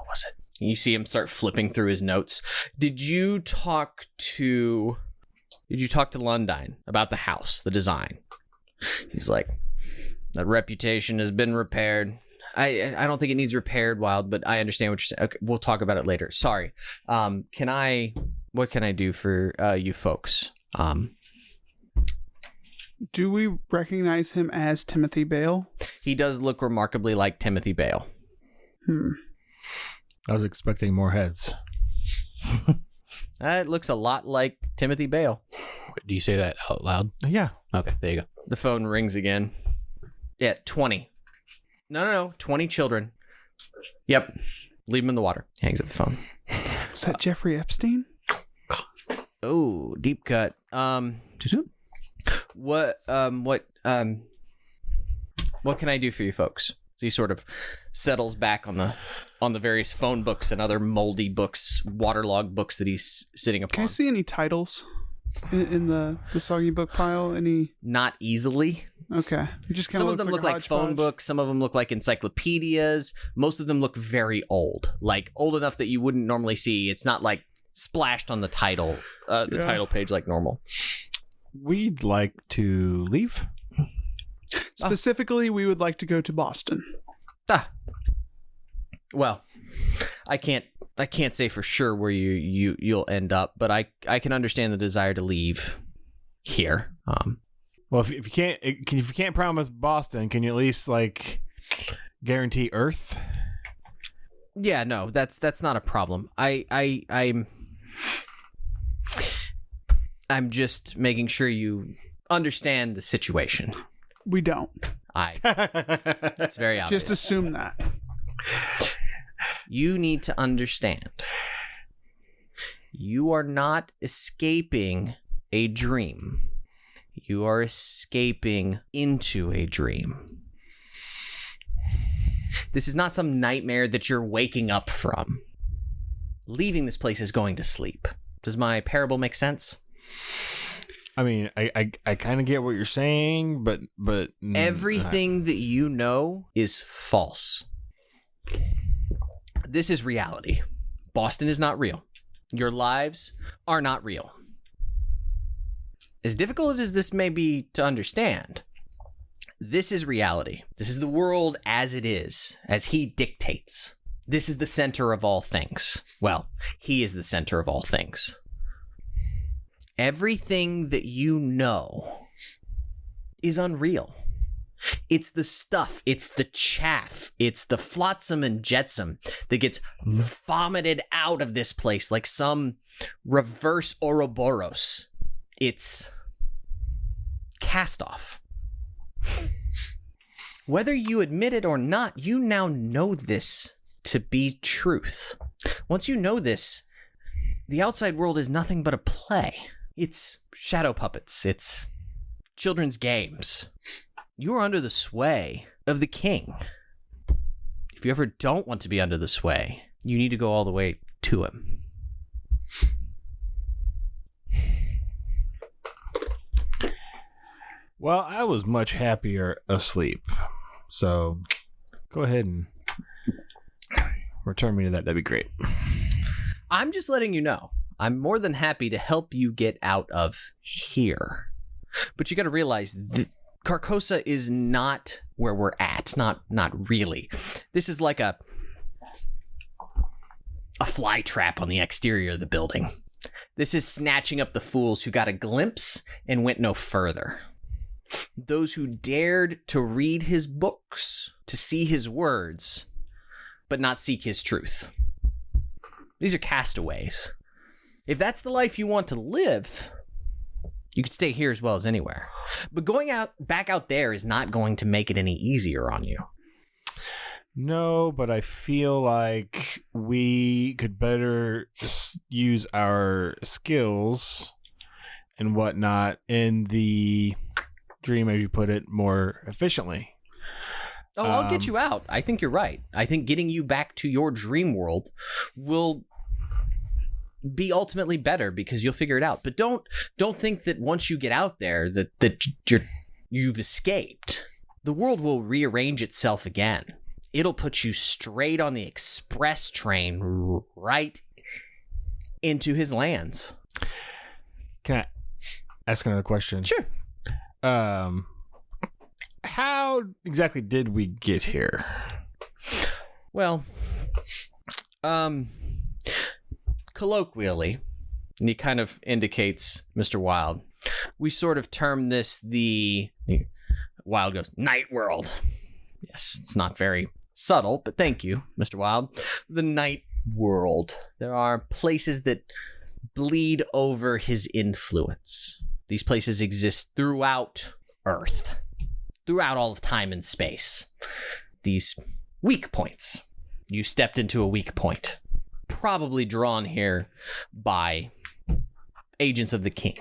was it? You see him start flipping through his notes. Did you talk to Lundine about the house, the design? He's like, that reputation has been repaired. I don't think it needs repaired, Wild, but I understand what you're saying. Okay, we'll talk about it later. Sorry. What can I do for you folks? Do we recognize him as Timothy Bale? He does look remarkably like Timothy Bale. I was expecting more heads. It looks a lot like Timothy Bale. Do you say that out loud? Yeah. Okay, there you go. The phone rings again. Yeah, 20. No. 20 children. Yep. Leave them in the water. Hangs up the phone. Was that Jeffrey Epstein? Oh, deep cut. Too soon? What can I do for you folks? So he sort of settles back on the various phone books and other moldy books, waterlogged books that he's sitting upon. Can I see any titles in the soggy book pile? Any? Not easily. Okay. It just kind Some of of them look like phone books. Some of them look like encyclopedias. Most of them look very old, like old enough that you wouldn't normally see. It's not like splashed on the title, title page like normal. We'd like to leave. Specifically, we would like to go to Boston. Well, I can't say for sure where you'll end up, but I can understand the desire to leave here. Well, if you can't promise Boston, can you at least guarantee Earth? Yeah, no, that's not a problem. I'm just making sure you understand the situation. We don't. It's very obvious. Just assume that. You need to understand. You are not escaping a dream. You are escaping into a dream. This is not some nightmare that you're waking up from. Leaving this place is going to sleep. Does my parable make sense? I mean, I kind of get what you're saying, but everything that you know is false. This is reality. Boston is not real. Your lives are not real. as difficult as this may be to understand, this is reality. This is the world as it is, as he dictates. This is the center of all things. Well, he is the center of all things. Everything that you know is unreal. It's the stuff, it's the chaff, it's the flotsam and jetsam that gets vomited out of this place like some reverse Ouroboros. It's cast off. Whether you admit it or not, you now know this to be truth. Once you know this, the outside world is nothing but a play. It's shadow puppets. It's children's games. You are under the sway of the king. If you ever don't want to be under the sway, you need to go all the way to him. Well, I was much happier asleep. So go ahead and return me to that. That'd be great. I'm just letting you know. I'm more than happy to help you get out of here. But you got to realize that Carcosa is not where we're at. Not really. This is like a fly trap on the exterior of the building. This is snatching up the fools who got a glimpse and went no further. Those who dared to read his books, to see his words, but not seek his truth. These are castaways. If that's the life you want to live, you could stay here as well as anywhere. But going back out there is not going to make it any easier on you. No, but I feel like we could better use our skills and whatnot in the dream, as you put it, more efficiently. Oh, I'll get you out. I think you're right. I think getting you back to your dream world will be ultimately better because you'll figure it out. But don't think that once you get out there that you've escaped. The world will rearrange itself again. It'll put you straight on the express train right into his lands. Can I ask another question? Sure. How exactly did we get here? Well, colloquially, and he kind of indicates Mr. Wild, we sort of term this the Wild goes, night world. Yes, it's not very subtle, but thank you, Mr. Wild. The night world. There are places that bleed over his influence. These places exist throughout Earth, throughout all of time and space. These weak points. You stepped into a weak point, probably drawn here by agents of the king.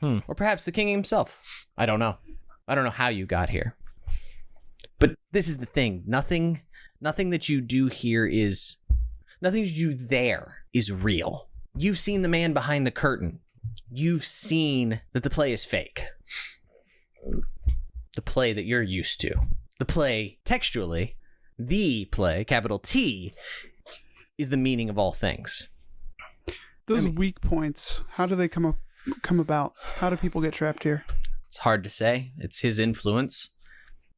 Or perhaps the king himself. I don't know. I don't know how you got here. But this is the thing. Nothing that you do here is... Nothing that you do there is real. You've seen the man behind the curtain. You've seen that the play is fake. The play that you're used to. The play, textually, the play, capital T, is the meaning of all things. Those weak points, how do they come about? How do people get trapped here? It's hard to say. It's his influence.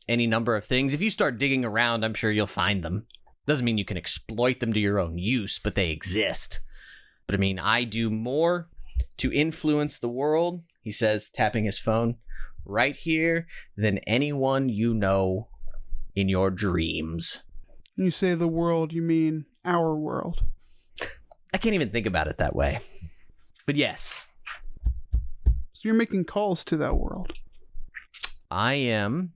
Any number of things. If you start digging around, I'm sure you'll find them. Doesn't mean you can exploit them to your own use, but they exist. But I mean, I do more to influence the world, he says, tapping his phone, right here, than anyone you know in your dreams. When you say the world, you mean our world. I can't even think about it that way. But yes. So you're making calls to that world. I'm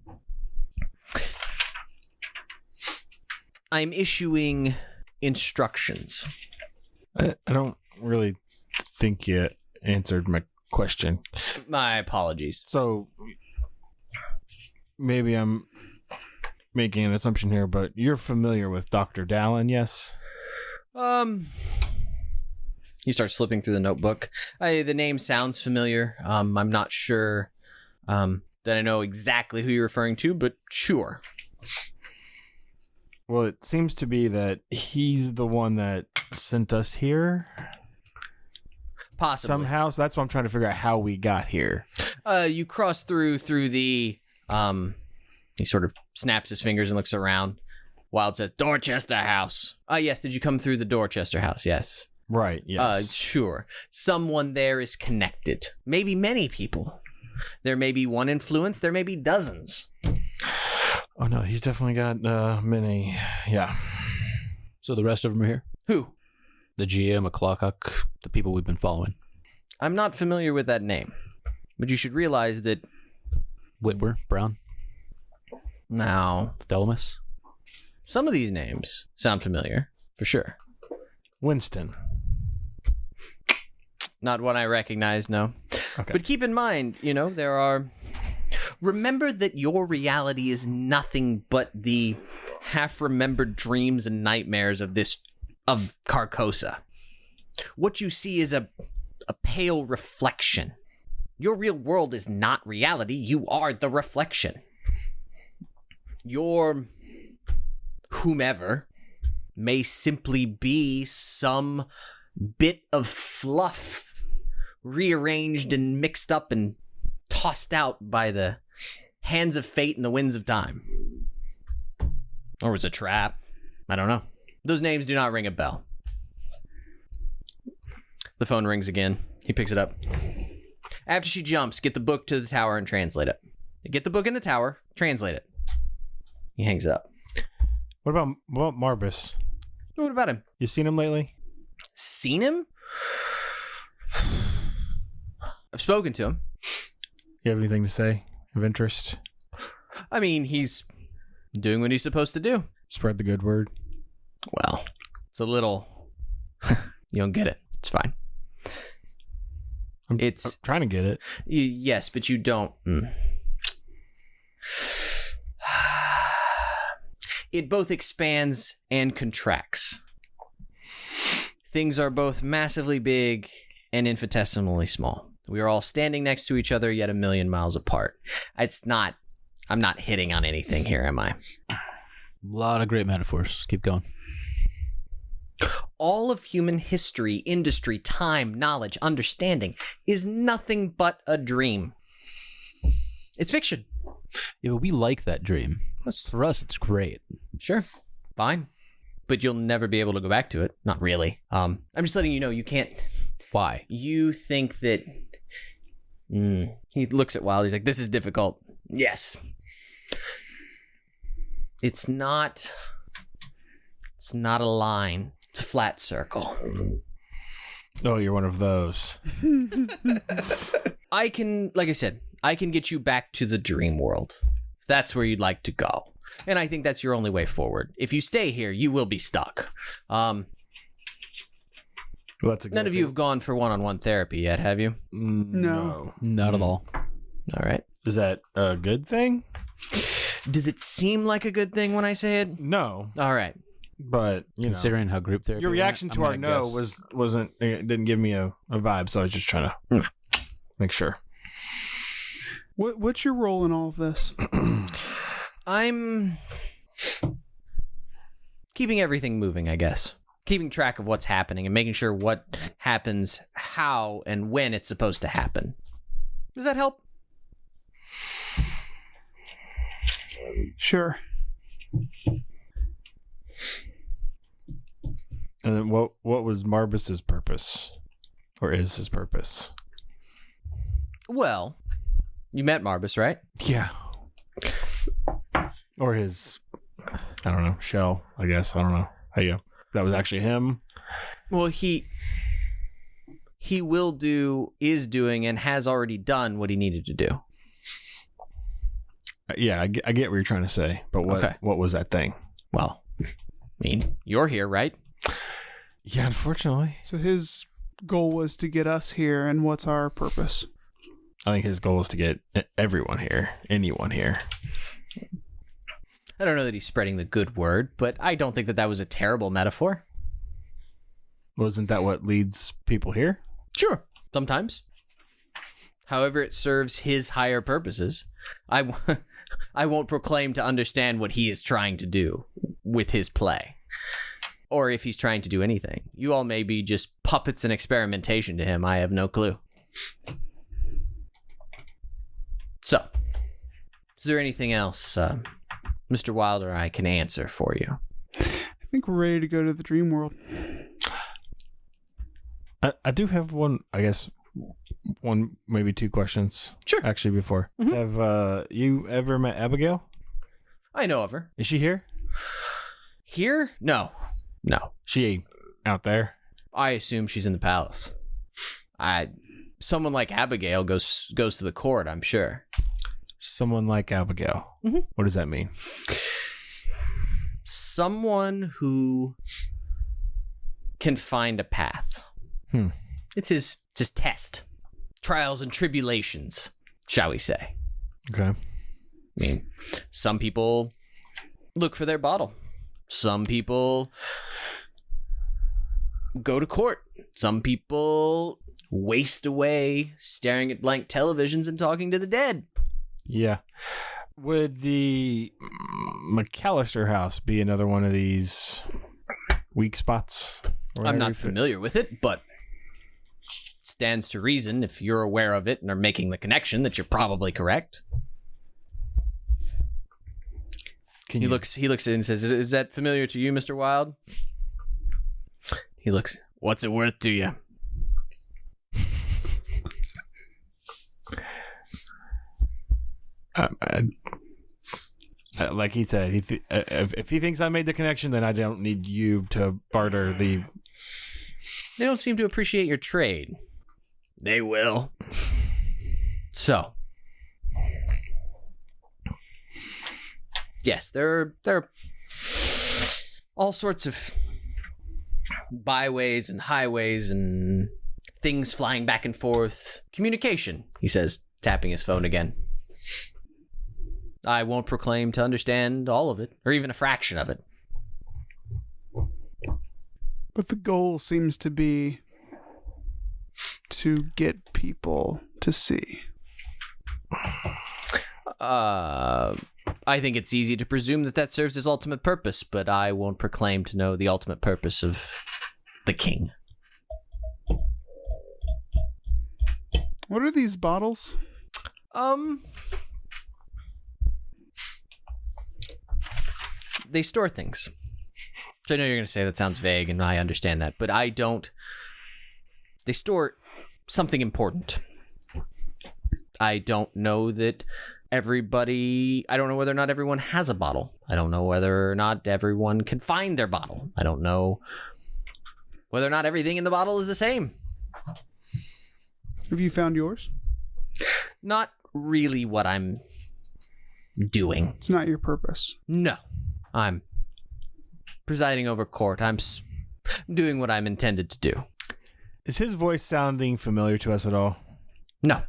issuing instructions. I don't really think you answered my question. My apologies. So maybe I'm making an assumption here, but you're familiar with Dr. Dallin, yes? He starts flipping through the notebook. The name sounds familiar. I'm not sure that I know exactly who you're referring to, but sure. Well, it seems to be that he's the one that sent us here. Possibly. Somehow, so that's what I'm trying to figure out how we got here. You cross through the he sort of snaps his fingers and looks around. Wild says, Dorchester house. Yes, did you come through the Dorchester house? Yes. Right, yes. Sure. Someone there is connected. Maybe many people. There may be one influence, there may be dozens. Oh no, he's definitely got many. Yeah. So the rest of them are here? Who? The GM, McClockhuck, the people we've been following. I'm not familiar with that name, but you should realize that... Whitwer, Brown, Now, Thelamus. some of these names sound familiar, for sure. Winston. Not one I recognize, no. Okay. But keep in mind, there are... Remember that your reality is nothing but the half-remembered dreams and nightmares of Carcosa. What you see is a pale reflection. Your real world is not reality. You are the reflection. Your whomever may simply be some bit of fluff rearranged and mixed up and tossed out by the hands of fate and the winds of time. Or was it a trap? I don't know. Those names do not ring a bell. The phone rings again. He picks it up. After she jumps, get the book to the tower and translate it. Get the book in the tower, translate it. He hangs it up. What about Marbus? What about him? You seen him lately? Seen him? I've spoken to him. You have anything to say of interest? I mean, he's doing what he's supposed to do. Spread the good word. Well, it's a little... You don't get it. It's fine. I'm It's... trying to get it. Yes, but you don't... It both expands and contracts. Things are both massively big and infinitesimally small. We are all standing next to each other, yet a million miles apart. I'm not hitting on anything here, am I? A lot of great metaphors. Keep going. All of human history, industry, time, knowledge, understanding is nothing but a dream. It's fiction. Yeah, but we like that dream. For us, it's great. Sure. Fine. But you'll never be able to go back to it. Not really. I'm just letting you know you can't... Why? You think that... He looks at Wild. He's like, this is difficult. Yes. It's not a line. It's a flat circle. Oh, you're one of those. I can get you back to the dream world. If that's where you'd like to go. And I think that's your only way forward. If you stay here, you will be stuck. Well, that's exactly... None of you have gone for one-on-one therapy yet, have you? No. Not at all. All right. Is that a good thing? Does it seem like a good thing when I say it? No, All right. but Considering how group therapy your reaction went, to I'm our gonna no guess- wasn't it didn't give me a vibe, so I was just trying to make sure. What's your role in all of this? I'm keeping everything moving, I guess. Keeping track of what's happening and making sure what happens, how, and when it's supposed to happen. Does that help? Sure. And then what was Marbus's purpose, or is his purpose? Well, you met Marbus, right? Yeah. Or his, I don't know, shell. I guess I don't know. How you? That was actually him. Well, he is doing, and has already done what he needed to do. Yeah, I get what you're trying to say, but what was that thing? Well, I mean, you're here, right? Yeah, unfortunately. So his goal was to get us here, and what's our purpose? I think his goal is to get everyone here, anyone here. I don't know that he's spreading the good word, but I don't think that was a terrible metaphor. Wasn't that what leads people here? Sure, sometimes. However, it serves his higher purposes. I won't proclaim to understand what he is trying to do with his play. Or if he's trying to do anything. You all may be just puppets and experimentation to him. I have no clue. So, is there anything else Mr. Wilder or I can answer for you? I think we're ready to go to the dream world. I do have one, I guess, one, maybe two questions. Sure. Actually, before. Mhm. Have you ever met Abigail? I know of her. Is she here? Here? No. She out there? I assume she's in the palace. Someone like Abigail goes to the court, I'm sure. Someone like Abigail. Mhm. What does that mean? Someone who can find a path. It's his test. Trials and tribulations, shall we say. Okay. I mean, some people look for their bottle. Some people go to court. Some people waste away staring at blank televisions and talking to the dead. Yeah. Would the McAllister house be another one of these weak spots? I'm not familiar with it, but stands to reason if you're aware of it and are making the connection that you're probably correct. He looks at it and says, is that familiar to you, Mr. Wild? He looks, what's it worth to you? Like he said, if he thinks I made the connection, then I don't need you to barter the... They don't seem to appreciate your trade. They will. So. Yes, there are all sorts of byways and highways and things flying back and forth. Communication, he says, tapping his phone again. I won't proclaim to understand all of it, or even a fraction of it. But the goal seems to be to get people to see. I think it's easy to presume that serves his ultimate purpose, but I won't proclaim to know the ultimate purpose of the king. What are these bottles? They store things. So I know you're going to say that sounds vague, and I understand that, but I don't. They store something important. I don't know that everybody... I don't know whether or not everyone has a bottle. I don't know whether or not everyone can find their bottle. I don't know whether or not everything in the bottle is the same. Have you found yours? Not really what I'm doing. It's not your purpose. No. I'm presiding over court. I'm doing what I'm intended to do. Is his voice sounding familiar to us at all? No.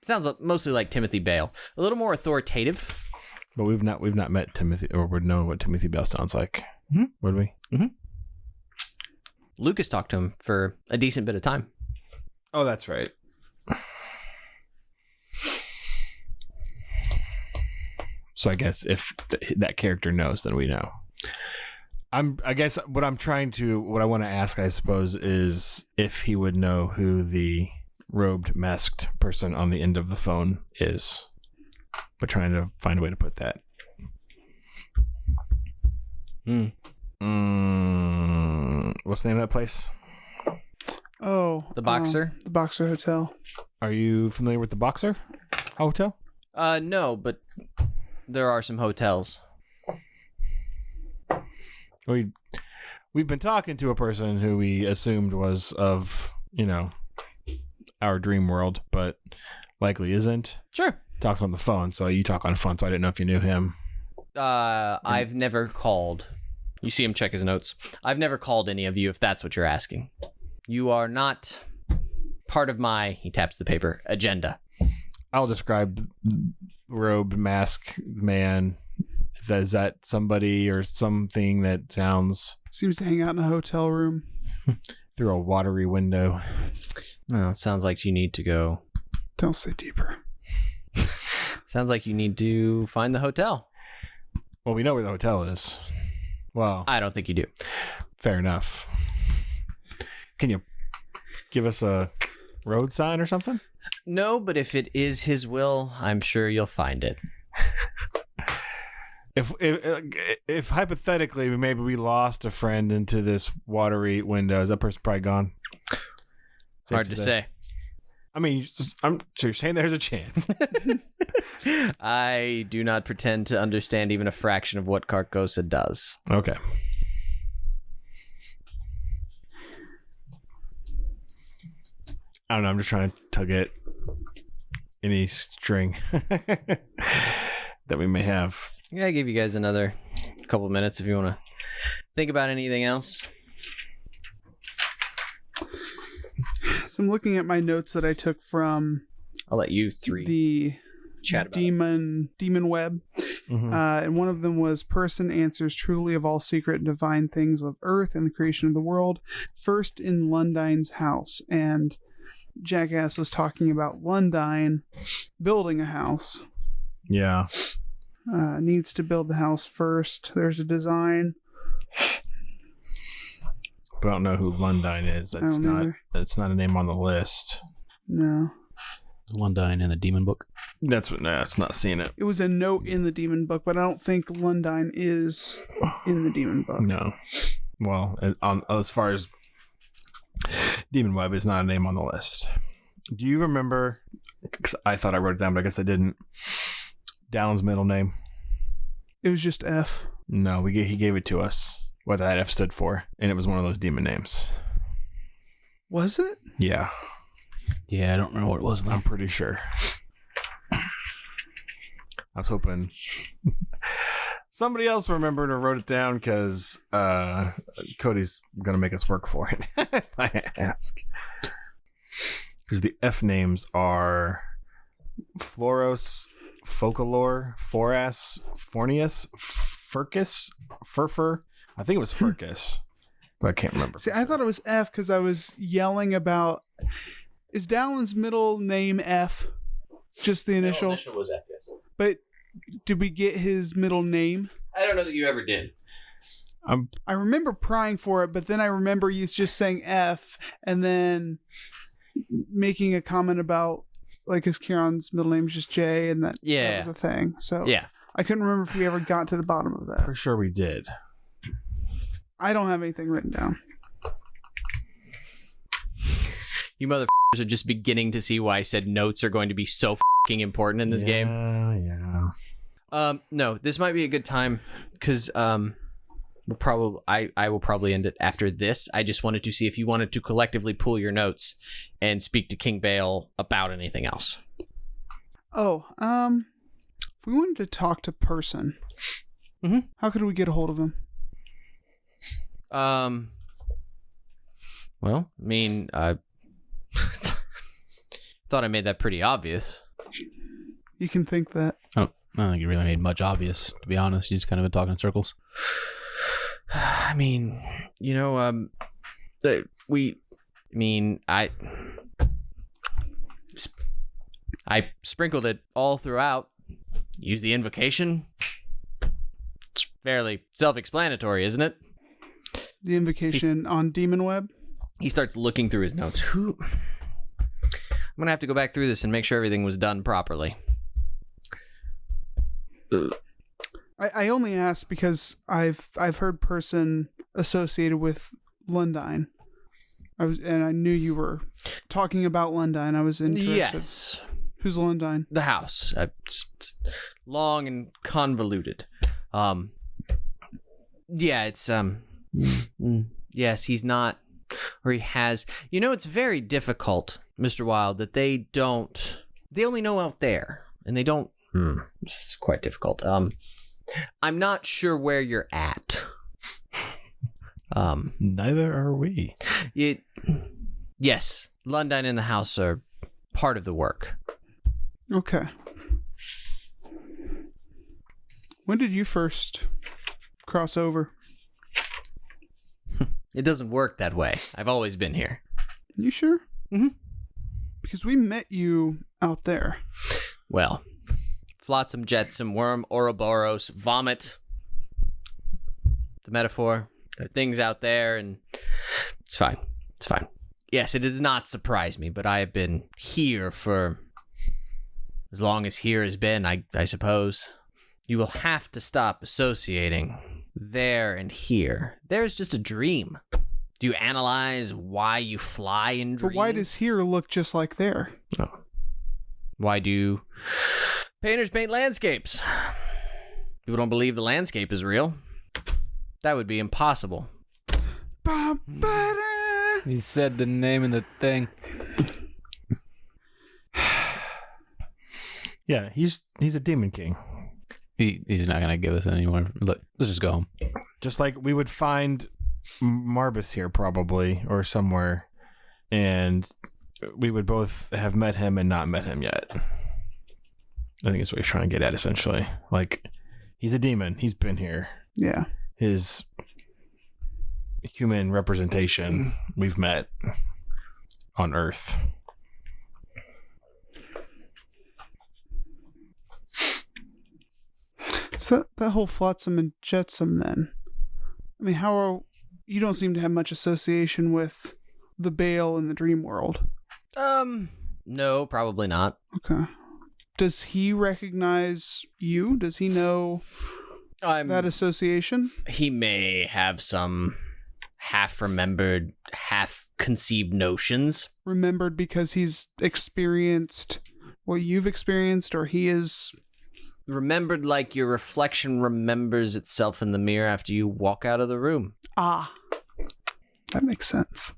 Sounds mostly like Timothy Bale. A little more authoritative. But we've not met Timothy, or would know what Timothy Bale sounds like. Mm-hmm. Would we? Mm-hmm. Lucas talked to him for a decent bit of time. Oh, that's right. So I guess if that character knows, then we know. I guess what I want to ask, I suppose, is if he would know who the robed, masked person on the end of the phone is. But trying to find a way to put that. What's the name of that place? Oh. The Boxer? The Boxer Hotel. Are you familiar with the Boxer Hotel? No, but there are some hotels. We've been talking to a person who we assumed was of, our dream world, but likely isn't. Sure. Talks on the phone, so you talk on the phone, so I didn't know if you knew him. I've never called. You see him check his notes. I've never called any of you, if that's what you're asking. You are not part of my, he taps the paper, agenda. I'll describe robed, masked man. Is that somebody or something that sounds... Seems to hang out in a hotel room. Through a watery window. Well, it sounds like you need to go. Don't say deeper. Sounds like you need to find the hotel. Well, we know where the hotel is. Well, I don't think you do. Fair enough. Can you give us a road sign or something? No, but if it is his will, I'm sure you'll find it. If hypothetically maybe we lost a friend into this watery window, is that person probably gone? Hard to say. I mean, so you're saying there's a chance. I do not pretend to understand even a fraction of what Carcosa does. Okay. I don't know. I'm just trying to tug at any string that we may have. Yeah, I give you guys another couple minutes if you want to think about anything else. So I'm looking at my notes that I took from I'll let you three the chat about demon web. Mm-hmm. And one of them was person answers truly of all secret and divine things of earth and the creation of the world, first in Lundine's house. And Jackass was talking about Lundine building a house. Yeah. Needs to build the house first. There's a design. But I don't know who Lundine is. That's not a name on the list. No. Lundine in the demon book. That's not seeing it. It was a note in the demon book, but I don't think Lundine is in the demon book. No. Well, as far as Demon Web is not a name on the list. Do you remember? 'Cause I thought I wrote it down, but I guess I didn't. Dallon's middle name. It was just F. No, he gave it to us. What that F stood for, and it was one of those demon names. Was it? Yeah, Yeah, I don't remember what it was though. I'm pretty sure. I was hoping somebody else remembered or wrote it down because Cody's gonna make us work for it if I ask. Because the F names are Floros, Focalor, Foras, Fornius, Furcus, Furfur. I think it was Furcus, but I can't remember. See, I thought it was F because I was yelling about. Is Dallon's middle name F? Just the initial? The initial was F, yes. But did we get his middle name? I don't know that you ever did. I remember prying for it, but then I remember you just saying F and then making a comment about like his Kieran's middle name is just J and that was a thing. So Yeah. I couldn't remember if we ever got to the bottom of that. For sure we did. I don't have anything written down. You motherfuckers are just beginning to see why I said notes are going to be so fucking important in this game. Yeah. No, this might be a good time because I will probably end it after this. I just wanted to see if you wanted to collectively pull your notes and speak to King Bale about anything else. Oh, if we wanted to talk to person, how could we get a hold of him? Well, I mean, I thought I made that pretty obvious. You can think that. Oh, I don't think you really made much obvious, to be honest. You just kind of been talking in circles. I mean, I sprinkled it all throughout. Use the invocation. It's fairly self-explanatory, isn't it? The invocation on Demon Web? He starts looking through his notes. I'm going to have to go back through this and make sure everything was done properly. I only asked because I've heard person associated with Lundine. I knew you were talking about Lundine. I was interested. Yes. Who's Lundine? The house. It's long and convoluted. Yeah, it's yes, he's not, or he has. It's very difficult, Mr. Wilde, that they only know out there, and they don't. It's quite difficult. I'm not sure where you're at. Neither are we. Yes, Lundine and the house are part of the work. Okay. When did you first cross over? It doesn't work that way. I've always been here. You sure? Mm-hmm. Because we met you out there. Well, flotsam, jetsam, worm, ouroboros, vomit. The metaphor. There are things out there, and it's fine. It's fine. Yes, it does not surprise me, but I have been here for as long as here has been, I suppose. You will have to stop associating there and here. There's just a dream. Do you analyze why you fly in dreams? But why does here look just like there? Oh. Why do painters paint landscapes? People don't believe the landscape is real. That would be impossible. He said the name of the thing. Yeah, he's a demon king. He's not gonna give us any more. Look, let's just go home. Just like we would find Marbus here probably, or somewhere, and we would both have met him and not met him yet. I think that's what he's trying to get at, essentially. Like, he's a demon. He's been here. Yeah. His human representation we've met on Earth. So that whole flotsam and jetsam then. I mean, you don't seem to have much association with the Bale in the dream world. No, probably not. Okay. Does he recognize you? Does he know that association? He may have some half-remembered, half-conceived notions. Remembered because he's experienced what you've experienced, or he is... Remembered like your reflection remembers itself in the mirror after you walk out of the room. Ah. That makes sense.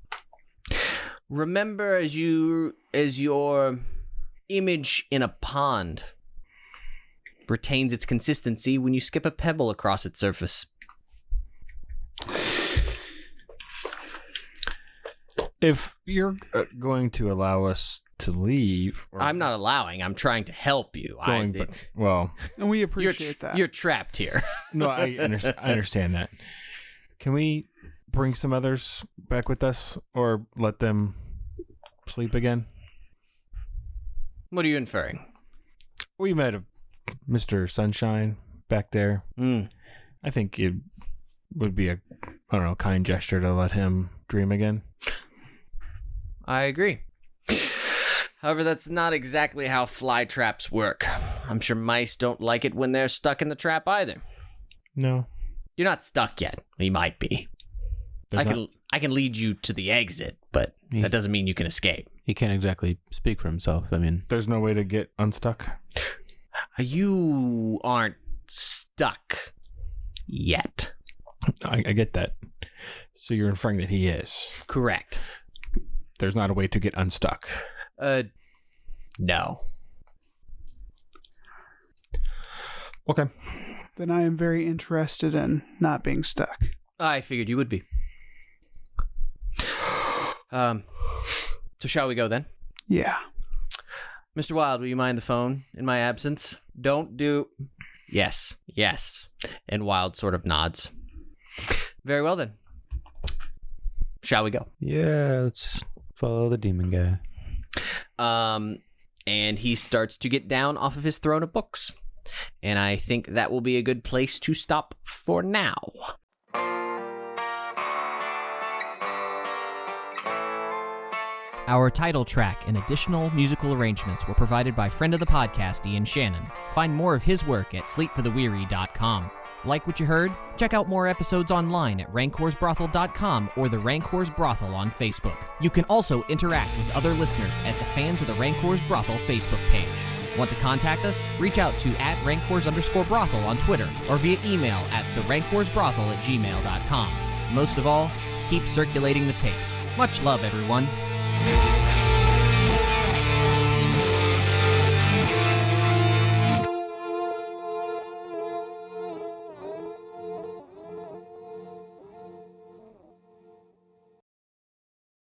Remember as your image in a pond retains its consistency when you skip a pebble across its surface. If you're going to allow us to leave... I'm not allowing. I'm trying to help you. Well... And we appreciate that. You're trapped here. No, I understand that. Can we bring some others back with us, or let them sleep again? What are you inferring? We met Mr. Sunshine back there. I think it would be a, kind gesture to let him dream again. I agree. However, that's not exactly how fly traps work. I'm sure mice don't like it when they're stuck in the trap either. No. You're not stuck yet. You might be. I can lead you to the exit, but that doesn't mean you can escape. He can't exactly speak for himself. I mean, there's no way to get unstuck. You aren't stuck yet. I get that. So you're inferring that he is. Correct. There's not a way to get unstuck. No. Okay. Then I am very interested in not being stuck. I figured you would be. So shall we go then? Yeah. Mr. Wilde, will you mind the phone in my absence? Don't do... Yes. And Wilde sort of nods. Very well then. Shall we go? yeah, let's follow the demon guy. And he starts to get down off of his throne of books. And I think that will be a good place to stop for now. Our title track and additional musical arrangements were provided by friend of the podcast, Ian Shannon. Find more of his work at sleepfortheweary.com. Like what you heard? Check out more episodes online at rancorsbrothel.com or the Rancors Brothel on Facebook. You can also interact with other listeners at the Fans of the Rancors Brothel Facebook page. Want to contact us? Reach out to @Rancors_Brothel on Twitter or via email at therancorsbrothel@gmail.com. Most of all, keep circulating the tapes. Much love, everyone.